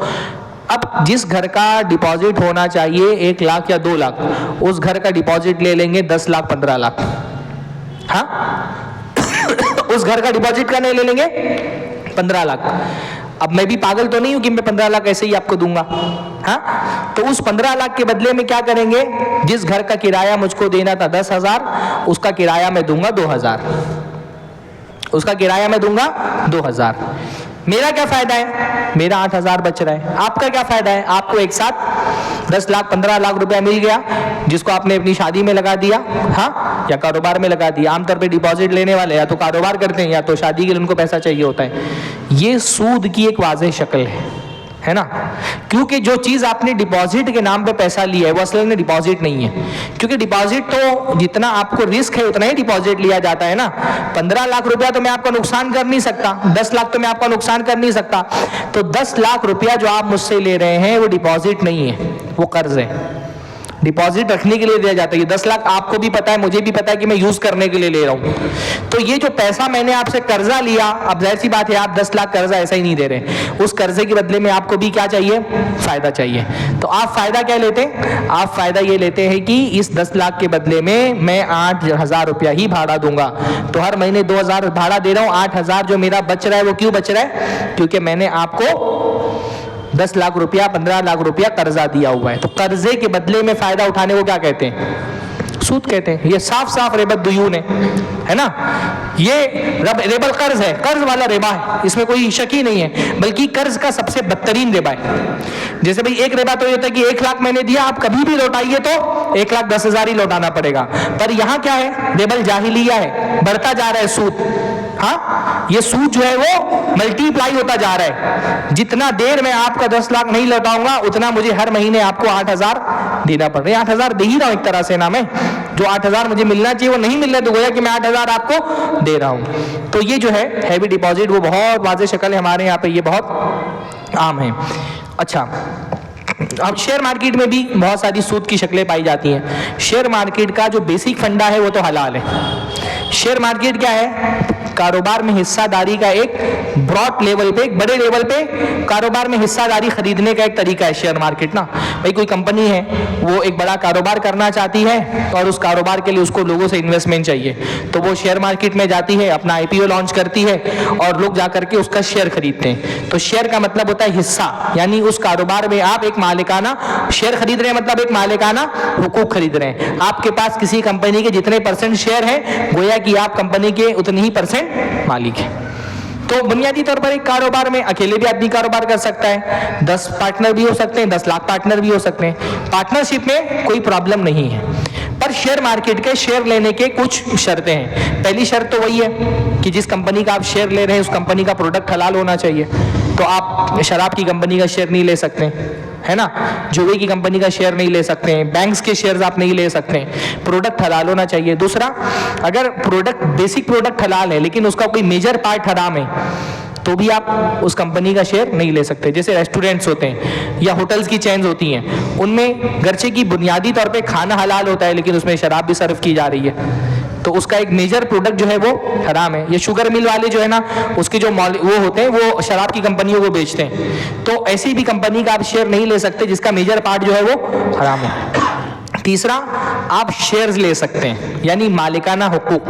अब जिस घर का डिपॉजिट होना चाहिए 1 लाख या 2 लाख, उस घर का डिपॉजिट ले लेंगे 10 लाख 15 लाख। हाँ उस घर का डिपॉजिट का नहीं ले लेंगे 15 लाख। अब मैं भी पागल तो नहीं हूं कि मैं 15 लाख ऐसे ही आपको दूंगा। हाँ, तो उस 15 लाख के बदले में क्या करेंगे? जिस घर का किराया मुझको देना था 10,000, उसका किराया मैं दूंगा 2,000। उसका किराया मैं दूंगा 2,000। मेरा क्या फायदा है? मेरा 8,000 बच रहा है। आपका क्या फायदा है? आपको एक साथ 10 लाख 15 लाख रुपया मिल गया, जिसको आपने अपनी शादी में लगा दिया, हाँ, या कारोबार में लगा दिया। आमतौर पे डिपॉजिट लेने वाले या तो कारोबार करते हैं या तो शादी के लिए उनको पैसा चाहिए होता है। ये सूद की एक वाज़ेह शक्ल है ना। क्योंकि जो चीज आपने डिपॉजिट के नाम पे पैसा लिया है वो असल में डिपॉजिट नहीं है। क्योंकि डिपॉजिट तो जितना आपको रिस्क है उतना ही डिपॉजिट लिया जाता है ना। 15 लाख रुपया तो मैं आपका नुकसान कर नहीं सकता, 10 लाख तो मैं आपका नुकसान कर नहीं सकता। तो 10 लाख रुपया जो आप मुझसे ले रहे हैं वो डिपॉजिट नहीं है, वो कर्ज है। डिपॉजिट रखने के लिए दिया जाता है। ये 10 लाख आपको भी पता है, मुझे भी पता है कि मैं यूज करने के लिए ले रहा हूं। तो ये जो पैसा मैंने आपसे कर्जा लिया, अब जाहिर सी बात है आप 10 लाख कर्जा ऐसा ही नहीं दे रहे। उस कर्जे के बदले में आपको भी क्या चाहिए? फायदा चाहिए। तो आप फायदा क्या लेते हैं? आप फायदा ये लेते हैं कि इस 10 लाख के बदले में मैं 8,000 रुपया ही भाड़ा दूंगा। तो हर महीने 2,000 भाड़ा दे रहा हूं, 8,000 जो मेरा बच रहा है वो क्यों बच रहा है? क्योंकि मैंने आपको 10 लाख रुपया 15 लाख रुपया कर्जा दिया हुआ है। तो कर्जे के बदले में फायदा उठाने को क्या कहते हैं? सूद कहते हैं। ये साफ साफ रिबा दुयून है ना। ये रिबा कर्ज है, कर्ज वाला रिबा है, इसमें कोई शक ही नहीं है। बल्कि कर्ज का सबसे बदतरीन रिबा है। जैसे भाई एक रिबा तो ये होता है कि 1 लाख मैंने दिया, आप कभी भी लौटाइए तो 1,10,000 ही लौटाना पड़ेगा। पर यहाँ क्या है? रिबल जाहिलिया है, बढ़ता जा रहा है सूद। हाँ, ये सूद जो है वो मल्टीप्लाई होता जा रहा है। जितना देर में आपका 10 लाख नहीं लौटाऊंगा उतना मुझे हर महीने आपको 8,000 देना पड़ रहा है। 8,000 दे ही रहा हूं एक तरह से ना मैं। जो 8,000 मुझे मिलना चाहिए वो नहीं मिल रहा, तो गोया कि मैं 8,000 आपको दे रहा हूं। तो ये जो है हैवी डिपॉजिट वो बहुत वाज़ेह शक्ल है हमारे यहाँ पे, ये बहुत आम है। अच्छा, अब शेयर मार्केट में भी बहुत सारी सूद की शक्लें पाई जाती हैं। शेयर मार्केट का जो बेसिक फंडा है वो तो हलाल है। शेयर मार्केट क्या है? कारोबार में हिस्सादारी का एक ब्रॉड लेवल पे, एक बड़े लेवल पे कारोबार में हिस्सादारी खरीदने का एक तरीका है शेयर मार्केट ना। भाई कोई कंपनी है, वो एक बड़ा कारोबार करना चाहती है और उस कारोबार के लिए उसको लोगों से इन्वेस्टमेंट चाहिए, तो वो शेयर मार्केट में जाती है, अपना IPO लॉन्च करती है और लोग जाकर के उसका शेयर खरीदते हैं। तो शेयर का मतलब होता है हिस्सा, यानी उस कारोबार में आप एक मालिकाना शेयर खरीद रहे हैं, मतलब एक मालिकाना हुकूक खरीद रहे हैं। आपके पास किसी कंपनी के जितने % शेयर है, गोया कि आप कंपनी के उतने ही % मालिक है। तो बुनियादी तौर पर एक कारोबार में अकेले भी आदमी कारोबार कर सकता है, 10 पार्टनर भी हो सकते हैं, 10 लाख पार्टनर भी हो सकते हैं। पार्टनरशिप में कोई प्रॉब्लम नहीं है। पर शेयर मार्केट के शेयर लेने के कुछ शर्तें हैं। पहली शर्त तो वही है कि जिस कंपनी का आप शेयर ले रहे हैं उस कंपनी का प्रोडक्ट हलाल होना चाहिए। तो आप शराब की कंपनी का शेयर नहीं ले सकते, है ना, जुए की कंपनी का शेयर नहीं ले सकते हैं, बैंक्स के शेयर्स आप नहीं ले सकते हैं। प्रोडक्ट हलाल होना चाहिए। दूसरा, अगर प्रोडक्ट बेसिक प्रोडक्ट हलाल है लेकिन उसका कोई मेजर पार्ट हराम है, तो भी आप उस कंपनी का शेयर नहीं ले सकते। जैसे रेस्टोरेंट्स होते हैं या होटल्स की चेन्स होती हैं, उनमें गर्चे की बुनियादी तौर पे खाना हलाल होता है, लेकिन उसमें शराब भी सर्व की जा रही है, तो उसका एक मेजर प्रोडक्ट जो है वो हराम है। ये शुगर मिल वाले जो है ना, उसके जो वो होते हैं वो शराब की कंपनियों को बेचते हैं, तो ऐसी भी कंपनी का आप शेयर नहीं ले सकते जिसका मेजर पार्ट जो है वो हराम हो। तीसरा, आप शेयर्स ले सकते हैं, यानी मालिकाना हुकूक,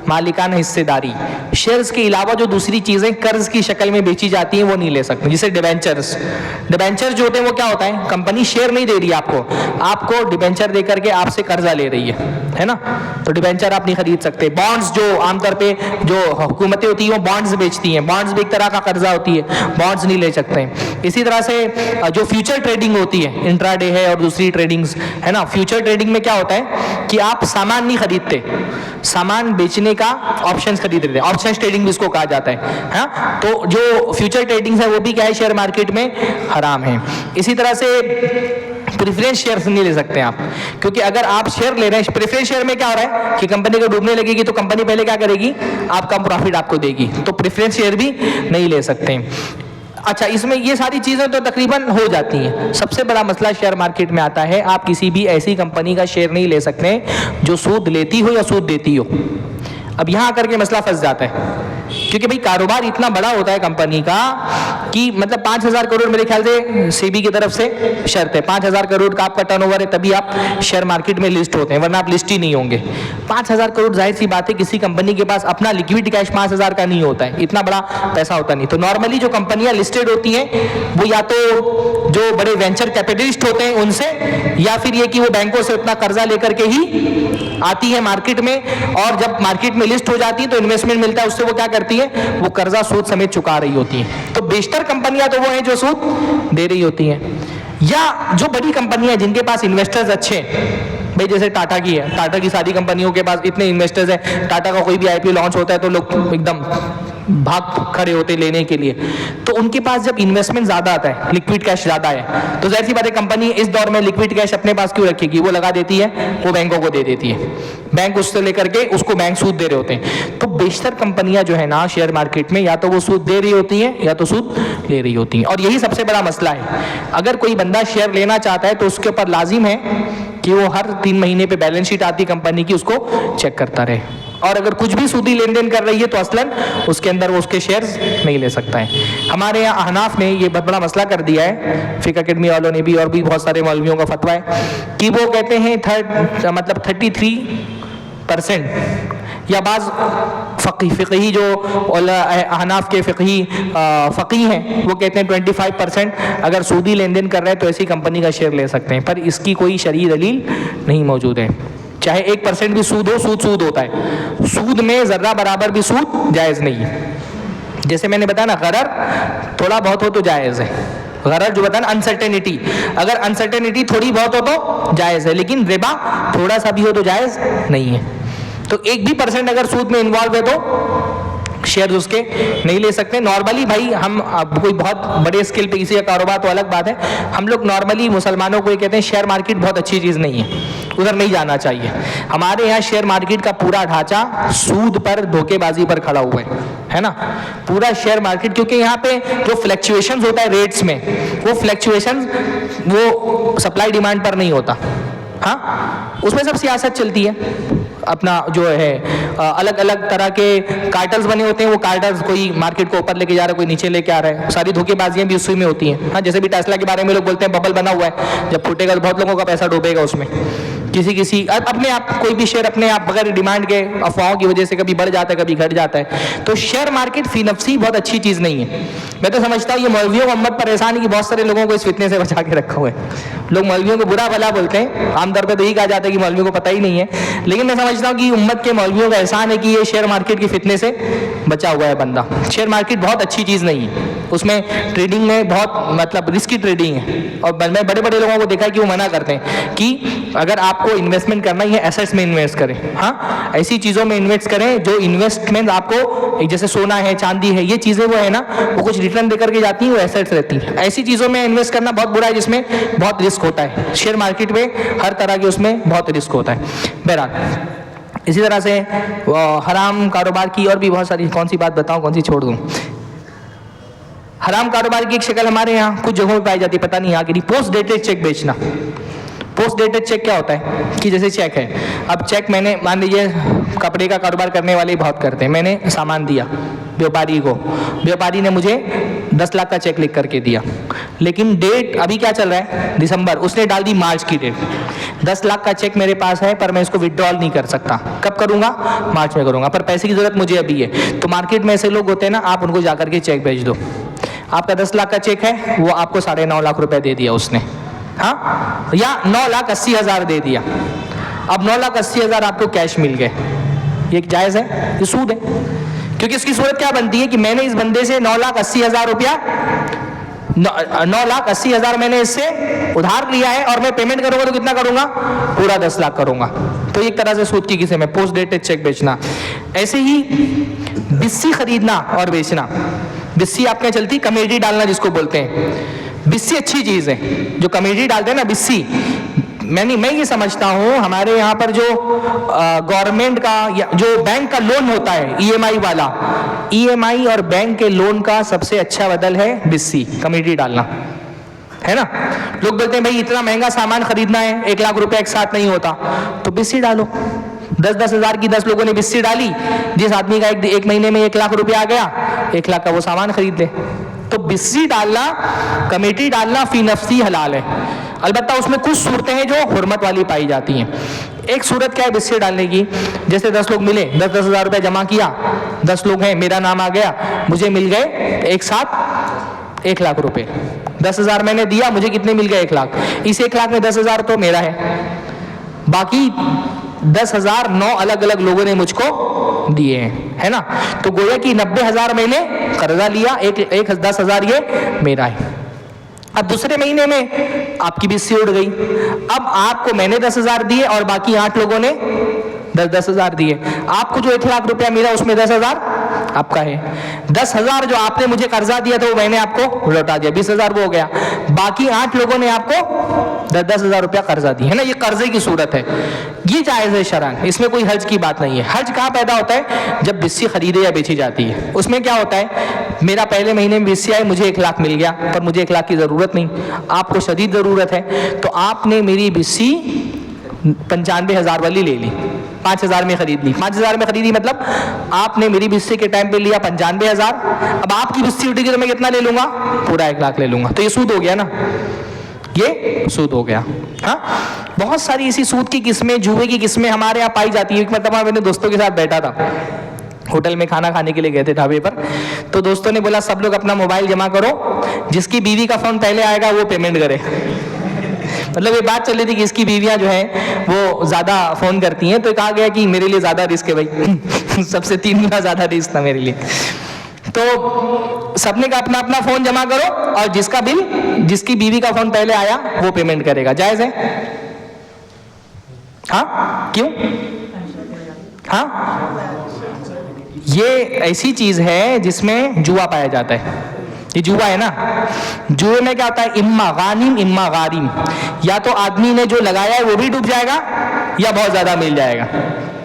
मालिकाना हिस्सेदारी। शेयर्स के अलावा जो दूसरी चीज़ें कर्ज की शक्ल में बेची जाती हैं वो नहीं ले सकते। जैसे डिबेंचर्स, डिबेंचर जो होते हैं वो क्या होता है, कंपनी शेयर नहीं दे रही आपको, आपको डिबेंचर दे करके आपसे कर्जा ले रही है ना, तो डिबेंचर आप नहीं खरीद सकते। बॉन्ड्स जो आमतौर पे जो हुकूमतें होती हैं वो बॉन्ड्स बेचती हैं, बॉन्ड्स भी एक तरह का कर्जा होती है, बॉन्ड्स नहीं ले सकते। इसी तरह से जो फ्यूचर ट्रेडिंग होती है, इंट्राडे है और दूसरी ट्रेडिंग्स है ना, फ्यूचर ट्रेडिंग में क्या होता है कि आप सामान नहीं खरीदते, सामान बेचने का ऑप्शंस खरीद रहे हैं, ऑप्शंस ट्रेडिंग भी इसको कहा जाता है, हाँ? तो जो फ्यूचर ट्रेडिंग है वो भी क्या है, शेयर मार्केट में हराम है। इसी तरह से प्रेफरेंस शेयर्स नहीं ले सकते आप, क्योंकि अगर आप शेयर ले रहे हैं, प्रेफरेंस शेयर में क्या हो रहा है कि कंपनी को डूबने लगेगी तो कंपनी पहले क्या करेगी, आपका प्रॉफिट आपको देगी, तो प्रेफरेंस शेयर भी नहीं ले सकते। अच्छा, इसमें ये सारी चीज़ें तो तकरीबन हो जाती हैं। सबसे बड़ा मसला शेयर मार्केट में आता है, आप किसी भी ऐसी कंपनी का शेयर नहीं ले सकते जो सूद लेती हो या सूद देती हो। अब यहाँ आकर के मसला फंस जाता है, क्योंकि भाई कारोबार इतना बड़ा होता है कंपनी का कि मतलब 5,000 करोड़ मेरे ख्याल से सेबी की तरफ से शर्त है, 5,000 करोड़ का आपका टर्नओवर है तभी आप शेयर मार्केट में लिस्ट होते हैं, वरना आप लिस्ट ही नहीं होंगे। 5,000 करोड़ जाहिर सी बात है किसी कंपनी के पास अपना लिक्विड कैश 5,000 का नहीं होता है, इतना बड़ा पैसा होता नहीं। तो नॉर्मली जो कंपनियां लिस्टेड होती हैं वो या तो जो बड़े वेंचर कैपिटलिस्ट होते हैं उनसे, या फिर ये कि वो बैंकों से उतना कर्जा लेकर के ही आती है मार्केट में, और जब मार्केट में लिस्ट हो जाती है तो इन्वेस्टमेंट मिलता है, उससे वो क्या करती है, वो कर्जा सूद समेत चुका रही होती है। तो बेशतर कंपनियां तो वो हैं जो सूद दे रही होती हैं, या जो बड़ी कंपनियां जिनके पास इन्वेस्टर्स अच्छे हैं, भाई जैसे टाटा की है, टाटा की सारी कंपनियों के पास इतने इन्वेस्टर्स हैं, टाटा का कोई भी आईपीओ लॉन्च होता है तो लोग एकदम भाग खड़े होते लेने के लिए, तो उनके पास जब इन्वेस्टमेंट ज्यादा आता है, लिक्विड कैश ज्यादा है, तो जाहिर सी बात है कंपनी इस दौर में लिक्विड कैश अपने पास क्यों रखेगी, वो लगा देती है, वो बैंकों को दे देती है, बैंक उससे लेकर के उसको बैंक सूद दे रहे होते हैं। तो बेशतर कंपनियां जो है ना शेयर मार्केट में या तो वो सूद दे रही होती हैं या तो सूद ले रही होती हैं, और यही सबसे बड़ा मसला है। अगर कोई बंदा शेयर लेना चाहता है तो उसके ऊपर लाजिम है कि वो हर 3 महीने पे बैलेंस शीट आती कंपनी की, उसको चेक करता रहे, और अगर कुछ भी सूदी लेन देन कर रही है तो असलन उसके अंदर वो उसके शेयर्स नहीं ले सकता है। हमारे यहाँ अहनाफ ने ये बहुत बड़ा मसला कर दिया है, फिक अकेडमी वालों ने भी, और भी बहुत सारे मौलवियों का फतवा है कि वो कहते हैं 33% या बाज़ फ़िक़ही जो अहनाफ के फ़िक़ही फ़क़ीह हैं वो कहते हैं 25% अगर सूदी लेन देन कर रहे हैं तो ऐसी कंपनी का शेयर ले सकते हैं, पर इसकी कोई शरई दलील नहीं मौजूद है। चाहे 1% भी सूद हो, सूद होता है, सूद में ज़र्रा बराबर भी सूद जायज़ नहीं है। जैसे मैंने बताया ना, गरर थोड़ा बहुत हो तो जायज़ है, गरर जो बताया अनसर्टेनिटी, अगर अनसर्टेनिटी थोड़ी बहुत हो तो जायज़ है, लेकिन रिबा थोड़ा सा भी हो तो जायज़ नहीं है। तो 1 भी % अगर सूद में इन्वॉल्व है तो शेयर उसके नहीं ले सकते। नॉर्मली भाई हम कोई बहुत बड़े स्केल पे किसी का कारोबार तो अलग बात है, हम लोग नॉर्मली मुसलमानों को ये कहते हैं शेयर मार्केट बहुत अच्छी चीज़ नहीं है, उधर नहीं जाना चाहिए। हमारे यहाँ शेयर मार्केट का पूरा ढांचा सूद पर, धोखेबाजी पर खड़ा हुआ है ना, पूरा शेयर मार्केट, क्योंकि यहाँ पे जो फ्लैक्चुएशंस होता है रेट्स में, वो फ्लैक्चुएशंस वो सप्लाई डिमांड पर नहीं होता, हाँ उसमें सब सियासत चलती है, अपना जो है अलग अलग तरह के कार्टल्स बने होते हैं, वो कार्टल्स कोई मार्केट को ऊपर लेके जा रहा है, कोई नीचे लेके आ रहा है, सारी धोखेबाजियां भी उसी में होती हैं। हाँ, जैसे भी टेस्ला के बारे में लोग बोलते हैं बबल बना हुआ है, जब फूटेगा तो बहुत लोगों का पैसा डूबेगा उसमें। किसी अपने आप कोई भी शेयर अपने आप बगैर डिमांड के अफवाहों की वजह से कभी बढ़ जाता है कभी घट जाता है। तो शेयर मार्केट फी नफ्सी बहुत अच्छी चीज़ नहीं है। मैं तो समझता हूँ ये मौलवियों को उम्मत परेशान है कि बहुत सारे लोगों को इस फितने से बचा के रखा हुआ है। लोग मौलवियों को बुरा भला बोलते हैं, आमतौर पर तो यही कहा जाता है कि मौलवियों को पता ही नहीं है, लेकिन मैं समझता हूँ कि उम्मत के मौलवियों का एहसान है कि ये शेयर मार्केट की फितने से बचा हुआ है बंदा। शेयर मार्केट बहुत अच्छी चीज़ नहीं है, उसमें ट्रेडिंग में बहुत मतलब रिस्की ट्रेडिंग है, और मैं बड़े बड़े लोगों को देखा है कि वो मना करते हैं कि अगर आपको इन्वेस्टमेंट करना ही है एसेट्स में इन्वेस्ट करें, हाँ ऐसी चीज़ों में इन्वेस्ट करें जो इन्वेस्टमेंट आपको, जैसे सोना है चांदी है, ये चीज़ें वो है ना वो कुछ रिटर्न देकर के जाती हैं, वो एसेट्स रहती हैं। ऐसी चीज़ों में इन्वेस्ट करना बहुत बुरा है जिसमें बहुत रिस्क होता है। शेयर मार्केट में हर तरह के उसमें बहुत रिस्क होता है। बहरहाल इसी तरह से हराम कारोबार की और भी बहुत सारी, कौन सी बात बताऊं कौन सी छोड़ दूं। हराम कारोबार की एक शक्ल हमारे यहाँ कुछ जगहों में पाई जाती है, पता नहीं यहाँ की नहीं, पोस्ट डेटेड चेक बेचना। पोस्ट डेटेड चेक क्या होता है कि जैसे चेक है, अब चेक मैंने मान लीजिए कपड़े का कारोबार करने वाले बहुत करते हैं, मैंने सामान दिया व्यापारी को, व्यापारी ने मुझे 10 लाख का चेक लिख करके दिया, लेकिन डेट अभी क्या चल रहा है दिसंबर, उसने डाल दी मार्च की डेट। 10 लाख का चेक मेरे पास है पर मैं इसको विड्रॉल नहीं कर सकता, कब करूंगा, मार्च में करूंगा, पर पैसे की जरूरत मुझे अभी है। तो मार्केट में ऐसे लोग होते हैं ना, आप उनको जाकर के चेक भेज दो, आपका 10 लाख का चेक है, वो आपको 9.5 लाख रुपए दे दिया उसने, हाँ, या 9,80,000 दे दिया, अब 9,80,000 आपको कैश मिल गए, ये जायज़ है, ये सूद है। क्योंकि इसकी सूरत क्या बनती है कि मैंने इस बंदे से 9,80,000 रुपया, 9,80,000 मैंने इससे उधार लिया है और मैं पेमेंट करूंगा तो कितना करूंगा, पूरा 10 लाख करूंगा, तो एक तरह से सूद की किसे में पोस्ट डेटेड चेक बेचना। ऐसे ही बिस्सी खरीदना और बेचना, बिस्सी आपके यहाँ चलती, कमेटी डालना जिसको बोलते हैं, बिस्सी अच्छी चीज है, जो कमेटी डालते हैं ना बिस्सी, मैं ये समझता हूँ हमारे यहाँ पर जो गवर्नमेंट का या जो बैंक का लोन होता है ईएमआई वाला, ईएमआई और बैंक के लोन का सबसे अच्छा बदल है बिस्सी, कमेटी डालना, है ना। लोग बोलते हैं भाई इतना महंगा सामान खरीदना है, 1 लाख रुपए एक साथ नहीं होता, तो बिस्सी डालो, 10-10 हज़ार की 10 लोगों ने बिस्सी डाली, जिस आदमी का एक महीने में 1 लाख रुपया आ गया, 1 लाख का वो सामान खरीद ले। तो बिस्सी डालना, कमेटी डालना फी नफ्सी हलाल है, अलबत्ता उसमें कुछ सूरतें हैं जो हुर्मत वाली पाई जाती हैं। एक सूरत क्या है बिस्सी डालने की, जैसे 10 लोग मिले, 10-10 हज़ार रुपये जमा किया, 10 लोग हैं, मेरा नाम आ गया, मुझे मिल गए एक साथ 1 लाख रुपए, 10,000 मैंने दिया, मुझे कितने मिल गए, 1 लाख, इस 1 लाख में 10,000 तो मेरा है, बाकी 10,000 9 अलग अलग लोगों ने मुझको दिए हैं, है ना। तो गोया कि 90,000 मैंने कर्जा लिया, एक 10,000 ये मेरा है। अब दूसरे महीने में आपकी बिस्सी उड़ गई, अब आपको मैंने 10,000 दिए और बाकी 8 लोगों ने 10-10 हज़ार दिए, आपको जो 1 लाख रुपया मिला उसमें 10,000 आपका है, 10,000 जो आपने मुझे कर्जा दिया था वो मैंने आपको लौटा दिया, 20,000 वो हो गया, बाकी 8 लोगों ने आपको 10-10 हज़ार रुपया कर्जा दिया, है ना। ये कर्जे की सूरत है, ये जायज़ है शरअन, इसमें कोई हर्ज की बात नहीं है। हर्ज कहाँ पैदा होता है, जब बिस्सी खरीदे या बेची जाती है। उसमें क्या होता है, मेरा पहले महीने में बिस्सी आई, मुझे 1 लाख मिल गया, पर मुझे 1 लाख की ज़रूरत नहीं, आपको शदीद ज़रूरत है, तो आपने मेरी बिस्सी 95,000 वाली ले ली, 5,000 में खरीद ली, 5,000 में खरीदी मतलब आपने मेरी बिस्सी के टाइम पे लिया 95,000, अब आपकी बिस्सी उठेगी तो मैं कितना ले लूंगा, पूरा 1 लाख ले लूंगा, तो ये सूद हो गया ना, ये सूद हो गया। हाँ, बहुत सारी ऐसी सूद की किस्में, जुए की किस्में हमारे यहाँ पाई जाती है। एक मतलब मैंने दोस्तों के साथ बैठा था, होटल में खाना खाने के लिए गए थे ढाबे पर, तो दोस्तों ने बोला सब लोग अपना मोबाइल जमा करो, जिसकी बीवी का फोन पहले आएगा वो पेमेंट करे। मतलब ये बात चल रही थी कि इसकी बीवियां जो हैं वो ज्यादा फोन करती हैं, तो कहा गया कि मेरे लिए ज्यादा रिस्क है भाई सबसे 3 गुना ज्यादा रिस्क था मेरे लिए। तो सबने का अपना अपना फोन जमा करो और जिसका बिल, जिसकी बीवी का फोन पहले आया वो पेमेंट करेगा, जायज है? हाँ, क्यों? हाँ, ये ऐसी चीज है जिसमें जुआ पाया जाता है, ये जुआ है ना। जुए में क्या होता है, इम्मा गानिम इम्मा गारिम, या तो आदमी ने जो लगाया है वो भी डूब जाएगा या बहुत ज्यादा मिल जाएगा,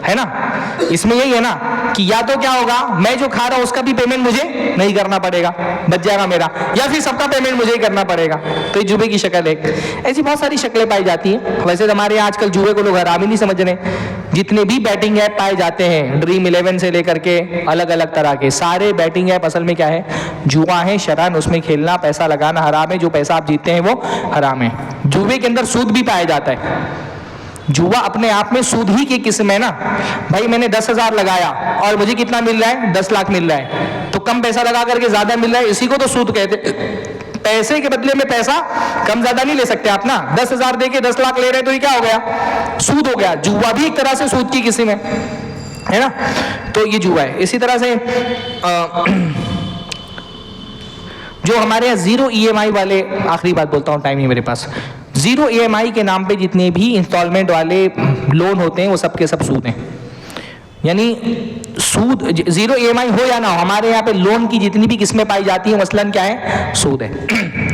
है ना। इसमें यही है ना कि या तो क्या होगा, मैं जो खा रहा हूं उसका भी पेमेंट मुझे नहीं करना पड़ेगा, बच जाएगा मेरा, या फिर सबका पेमेंट मुझे ही करना पड़ेगा। तो ये जुए की शक्ल है। ऐसी बहुत सारी शक्लें पाई जाती हैं। वैसे तो हमारे यहाँ आजकल जुए को लोग हराम ही नहीं समझ रहे, जितने भी बैटिंग ऐप पाए जाते हैं, ड्रीम 11 से लेकर के अलग अलग तरह के सारे बैटिंग ऐप असल में क्या है, जुआ है शरअन, उसमें खेलना, पैसा लगाना हराम है, जो पैसा आप जीतते हैं वो हराम है। जुए के अंदर सूद भी पाया जाता है। जुआ अपने आप में सूद ही की किस्म है ना। भाई मैंने 10,000 लगाया और मुझे कितना मिल रहा है, 10 लाख मिल रहा है, तो कम पैसा लगा करके ज्यादा मिल रहा है, इसी को तो सूद कहते। पैसे के बदले में पैसा कम ज्यादा नहीं ले सकते आप ना, 10,000 देके 10 लाख ले रहे हैं तो ये क्या हो गया, सूद हो गया। जुआ भी एक तरह से सूद की किस्म है ना। तो ये जुआ है। इसी तरह से जो हमारे यहाँ जीरो EMI वाले, आखिरी बात बोलता हूँ, टाइम ही मेरे पास, जीरो EMI के नाम पे जितने भी इंस्टॉलमेंट वाले लोन होते हैं वो सब के सब सूद हैं। यानी सूद, जीरो EMI हो या ना हो, हमारे यहाँ पे लोन की जितनी भी किस्में पाई जाती हैं मसलन क्या है, सूद है।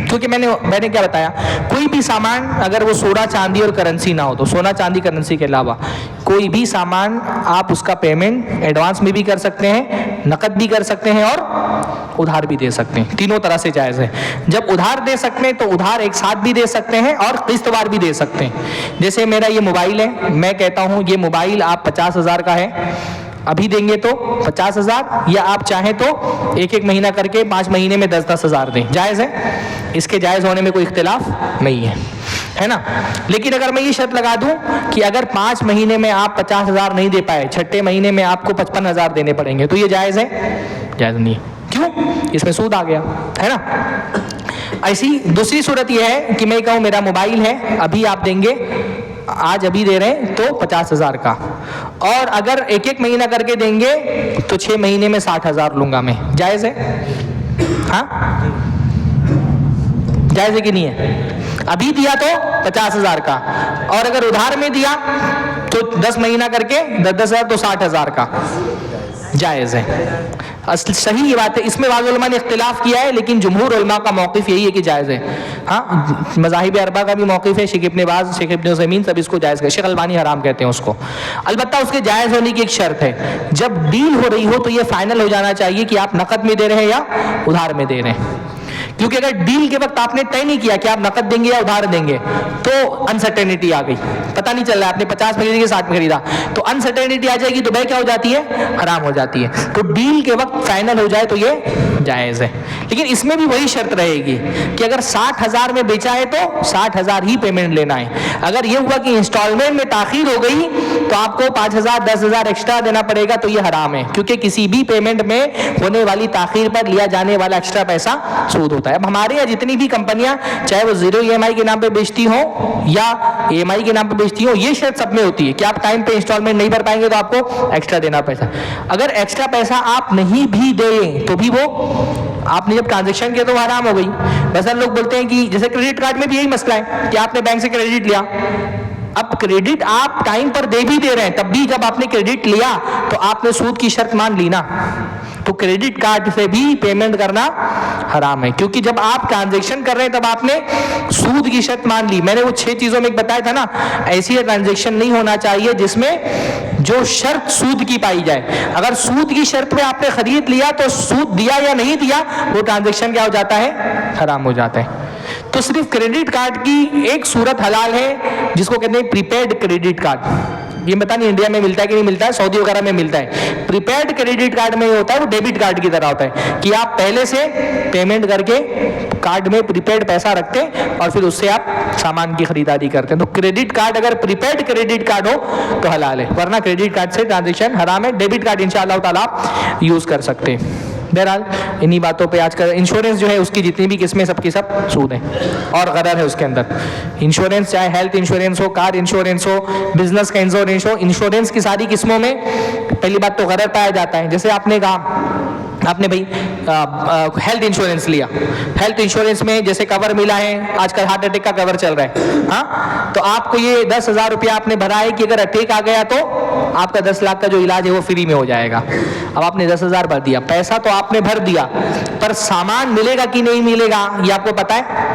क्योंकि मैंने क्या बताया, कोई भी सामान अगर वो सोना चांदी और करेंसी ना हो, तो सोना चांदी करेंसी के अलावा कोई भी सामान आप उसका पेमेंट एडवांस में भी कर सकते हैं, नकद भी कर सकते हैं और उधार भी दे सकते हैं। तीनों तरह से जायज़ है। जब उधार दे सकते हैं तो उधार एक साथ भी दे सकते हैं और किस्तवार भी दे सकते हैं। जैसे मेरा ये मोबाइल है, मैं कहता हूँ ये मोबाइल आप 50,000 का है, अभी देंगे तो 50,000, या आप चाहें तो एक एक महीना करके 5 महीने में 10-10 हज़ार दें, जायज़ है। इसके जायज़ होने में कोई इख्तिलाफ नहीं है ना। लेकिन अगर मैं ये शर्त लगा दूं कि अगर 5 महीने में आप 50,000 नहीं दे पाए, छठे महीने में आपको 55,000 देने पड़ेंगे, तो ये जायज़ है? जायज़ नहीं। क्यों? इसमें सूद आ गया, है ना। ऐसी दूसरी सूरत यह है कि मैं कहूँ मेरा मोबाइल है, अभी आप देंगे, आज अभी दे रहे हैं तो 50,000 का, और अगर एक एक महीना करके देंगे तो 6 महीने में 60,000 लूंगा मैं, जायज़ है? हाँ, जायज़ है कि नहीं है? अभी दिया तो 50,000 का, और अगर उधार में दिया तो 10 महीना करके 10,000 तो 60,000 का, जायज़ है। सही ये बात है। इसमें बाज़ उलमा ने इख्तिलाफ किया है, लेकिन जुमहूर उलमा का मौक़िफ़ यही है कि जायज़ है। हाँ, मज़ाहिब अरबा का भी मौक़िफ़ है, शेख इब्न बाज़, शेख इब्न उसैमीन सब इसको जायज़ है, शेख अलबानी हराम कहते हैं उसको। अलबत्ता उसके जायज़ होने की एक शर्त है, जब डील हो रही हो तो ये फाइनल हो जाना चाहिए कि आप नकद में दे रहे हैं या उधार में दे रहे हैं। क्योंकि अगर डील के वक्त आपने तय नहीं किया कि आप नकद देंगे या उधार देंगे तो अनसर्टेनिटी आ गई, पता नहीं चल रहा है आपने 50 में खरीदा 60 में खरीदा, तो अनसर्टेनिटी आ जाएगी, तो वह क्या हो जाती है? हराम हो जाती है। तो डील के वक्त फाइनल हो जाए तो ये जायज़ है। लेकिन इसमें भी वही शर्त रहेगी कि अगर 60,000 में बेचा है तो 60,000 ही पेमेंट लेना है। अगर ये हुआ कि इंस्टॉलमेंट में ताखीर हो गई तो आपको 5,000 10,000 एक्स्ट्रा देना पड़ेगा, तो ये हराम है, क्योंकि किसी भी पेमेंट में होने वाली ताखीर पर लिया जाने वाला एक्स्ट्रा पैसा सूद होता है। अब हमारे यहाँ जितनी भी कंपनियां, चाहे वो 0 EMI के नाम पे बेचती हो या EMI के नाम पे बेचती हो, ये शर्त सब में होती है कि आप टाइम पे इंस्टॉलमेंट नहीं भर पाएंगे तो आपको एक्स्ट्रा देना पैसा। अगर एक्स्ट्रा पैसा आप नहीं भी दें तो भी वो आपने जब ट्रांजैक्शन किया तो वो हराम हो गई। बस हम लोग बोलते हैं कि जैसे क्रेडिट कार्ड में भी यही मसला है कि आपने बैंक से क्रेडिट लिया, अब क्रेडिट आप टाइम पर दे भी दे रहे हैं, तब भी जब आपने क्रेडिट लिया तो आपने सूद की शर्त मान ली ना, तो क्रेडिट कार्ड से भी पेमेंट करना हराम है, क्योंकि जब आप ट्रांजैक्शन कर रहे हैं तब आपने सूद की शर्त मान ली। मैंने वो 6 चीजों में बताया था ना, ऐसी ट्रांजैक्शन नहीं होना चाहिए जिसमें जो शर्त सूद की पाई जाए। अगर सूद की शर्त में आपने खरीद लिया तो सूद दिया या नहीं दिया वो ट्रांजैक्शन क्या हो जाता है? हराम हो जाता है। तो सिर्फ क्रेडिट कार्ड की एक सूरत हलाल है जिसको कहते हैं प्रीपेड क्रेडिट कार्ड। ये पता नहीं इंडिया में मिलता है कि नहीं मिलता है, सऊदी वगैरह में मिलता है। प्रीपेड क्रेडिट कार्ड में ये होता है, वो डेबिट कार्ड की तरह होता है कि आप पहले से पेमेंट करके कार्ड में प्रीपेड पैसा रखते हैं और फिर उससे आप सामान की खरीदारी करते हैं। तो क्रेडिट कार्ड अगर प्रीपेड क्रेडिट कार्ड हो तो हलाल है, वरना क्रेडिट कार्ड से ट्रांजेक्शन हराम है। डेबिट कार्ड इंशाअल्लाह ताला आप यूज कर सकते हैं। बहरहाल इन्हीं बातों पे आज का इंश्योरेंस जो है उसकी जितनी भी किस्में सबकी सब सूद हैं और गरर है उसके अंदर। इंश्योरेंस चाहे हेल्थ इंश्योरेंस हो, कार इंश्योरेंस हो, बिजनेस का इंश्योरेंस हो, इंश्योरेंस की सारी किस्मों में पहली बात तो गरर पाया जाता है। जैसे आपने कहा आपने भाई हेल्थ इंश्योरेंस लिया, हेल्थ इंश्योरेंस में जैसे कवर मिला है, आजकल हार्ट अटैक का कवर चल रहा है, हाँ, तो आपको ये 10,000 रुपया आपने भरा है कि अगर अटैक आ गया तो आपका 10 लाख का जो इलाज है वो फ्री में हो जाएगा। अब आपने 10,000 भर दिया, पैसा तो आपने भर दिया, पर सामान मिलेगा कि नहीं मिलेगा ये आपको पता है?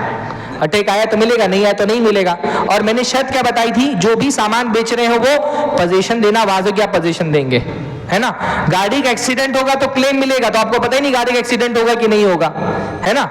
अटैक आया तो मिलेगा, नहीं आया तो नहीं मिलेगा। और मैंने शर्त क्या बताई थी? जो भी सामान बेच रहे हो वो पोजीशन देना वाजिब, क्या पोजीशन देंगे, है ना। गाड़ी का एक्सीडेंट होगा तो क्लेम मिलेगा, तो आपको पता ही नहीं गाड़ी का एक्सीडेंट होगा कि नहीं होगा, है ना।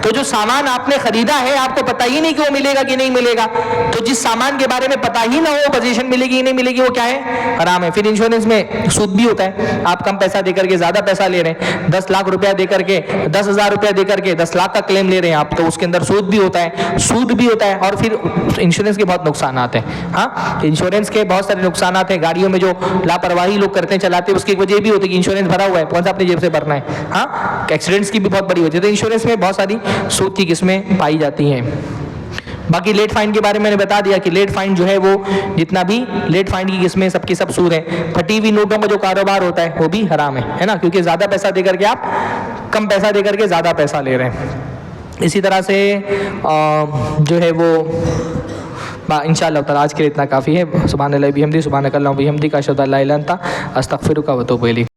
तो जो सामान आपने खरीदा है आपको पता ही नहीं कि वो मिलेगा कि नहीं मिलेगा, तो जिस सामान के बारे में पता ही ना हो पोजीशन मिलेगी कि नहीं मिलेगी वो क्या है? हराम है। फिर इंश्योरेंस में सूद भी होता है, आप कम पैसा देकर के ज्यादा पैसा ले रहे हैं, 10 लाख रुपया देकर के 10,000 रुपया देकर के 10 लाख का क्लेम ले रहे हैं आप, तो उसके अंदर सूद भी होता है, सूद भी होता है। और फिर इंश्योरेंस के बहुत नुकसान हैं। हाँ, इंश्योरेंस के बहुत सारे नुकसान हैं। गाड़ियों में जो लापरवाही लोग करते हैं, चलाते हैं, उसकी वजह भी होती है कि इंश्योरेंस भरा हुआ है, कौन सा अपनी जेब से भरना है। हाँ, एक्सीडेंट्स की भी बहुत बड़ी वजह है। तो इंश्योरेंस में बहुत सारी सूद की किस्में पाई जाती हैं। बाकी लेट फाइन के बारे में मैंने बता दिया कि लेट फाइन जो है वो जितना भी लेट फाइन की किस्में सबकी सब सूद है। फटी हुई नोटों का जो कारोबार होता है वो भी हराम है ना, क्योंकि ज़्यादा पैसा देकर के आप कम पैसा देकर के ज़्यादा पैसा ले रहे हैं। इसी तरह से जो है वो इंशाअल्लाह ताला आज के लिए इतना काफ़ी है। सुभान अल्लाह बिहम्दी, सुभानक अल्लाहुम्मा बिहम्दिका, अशहदु अल्ला इलाहा इल्ला अंता, अस्तगफिरुका व अतूबु इलैक।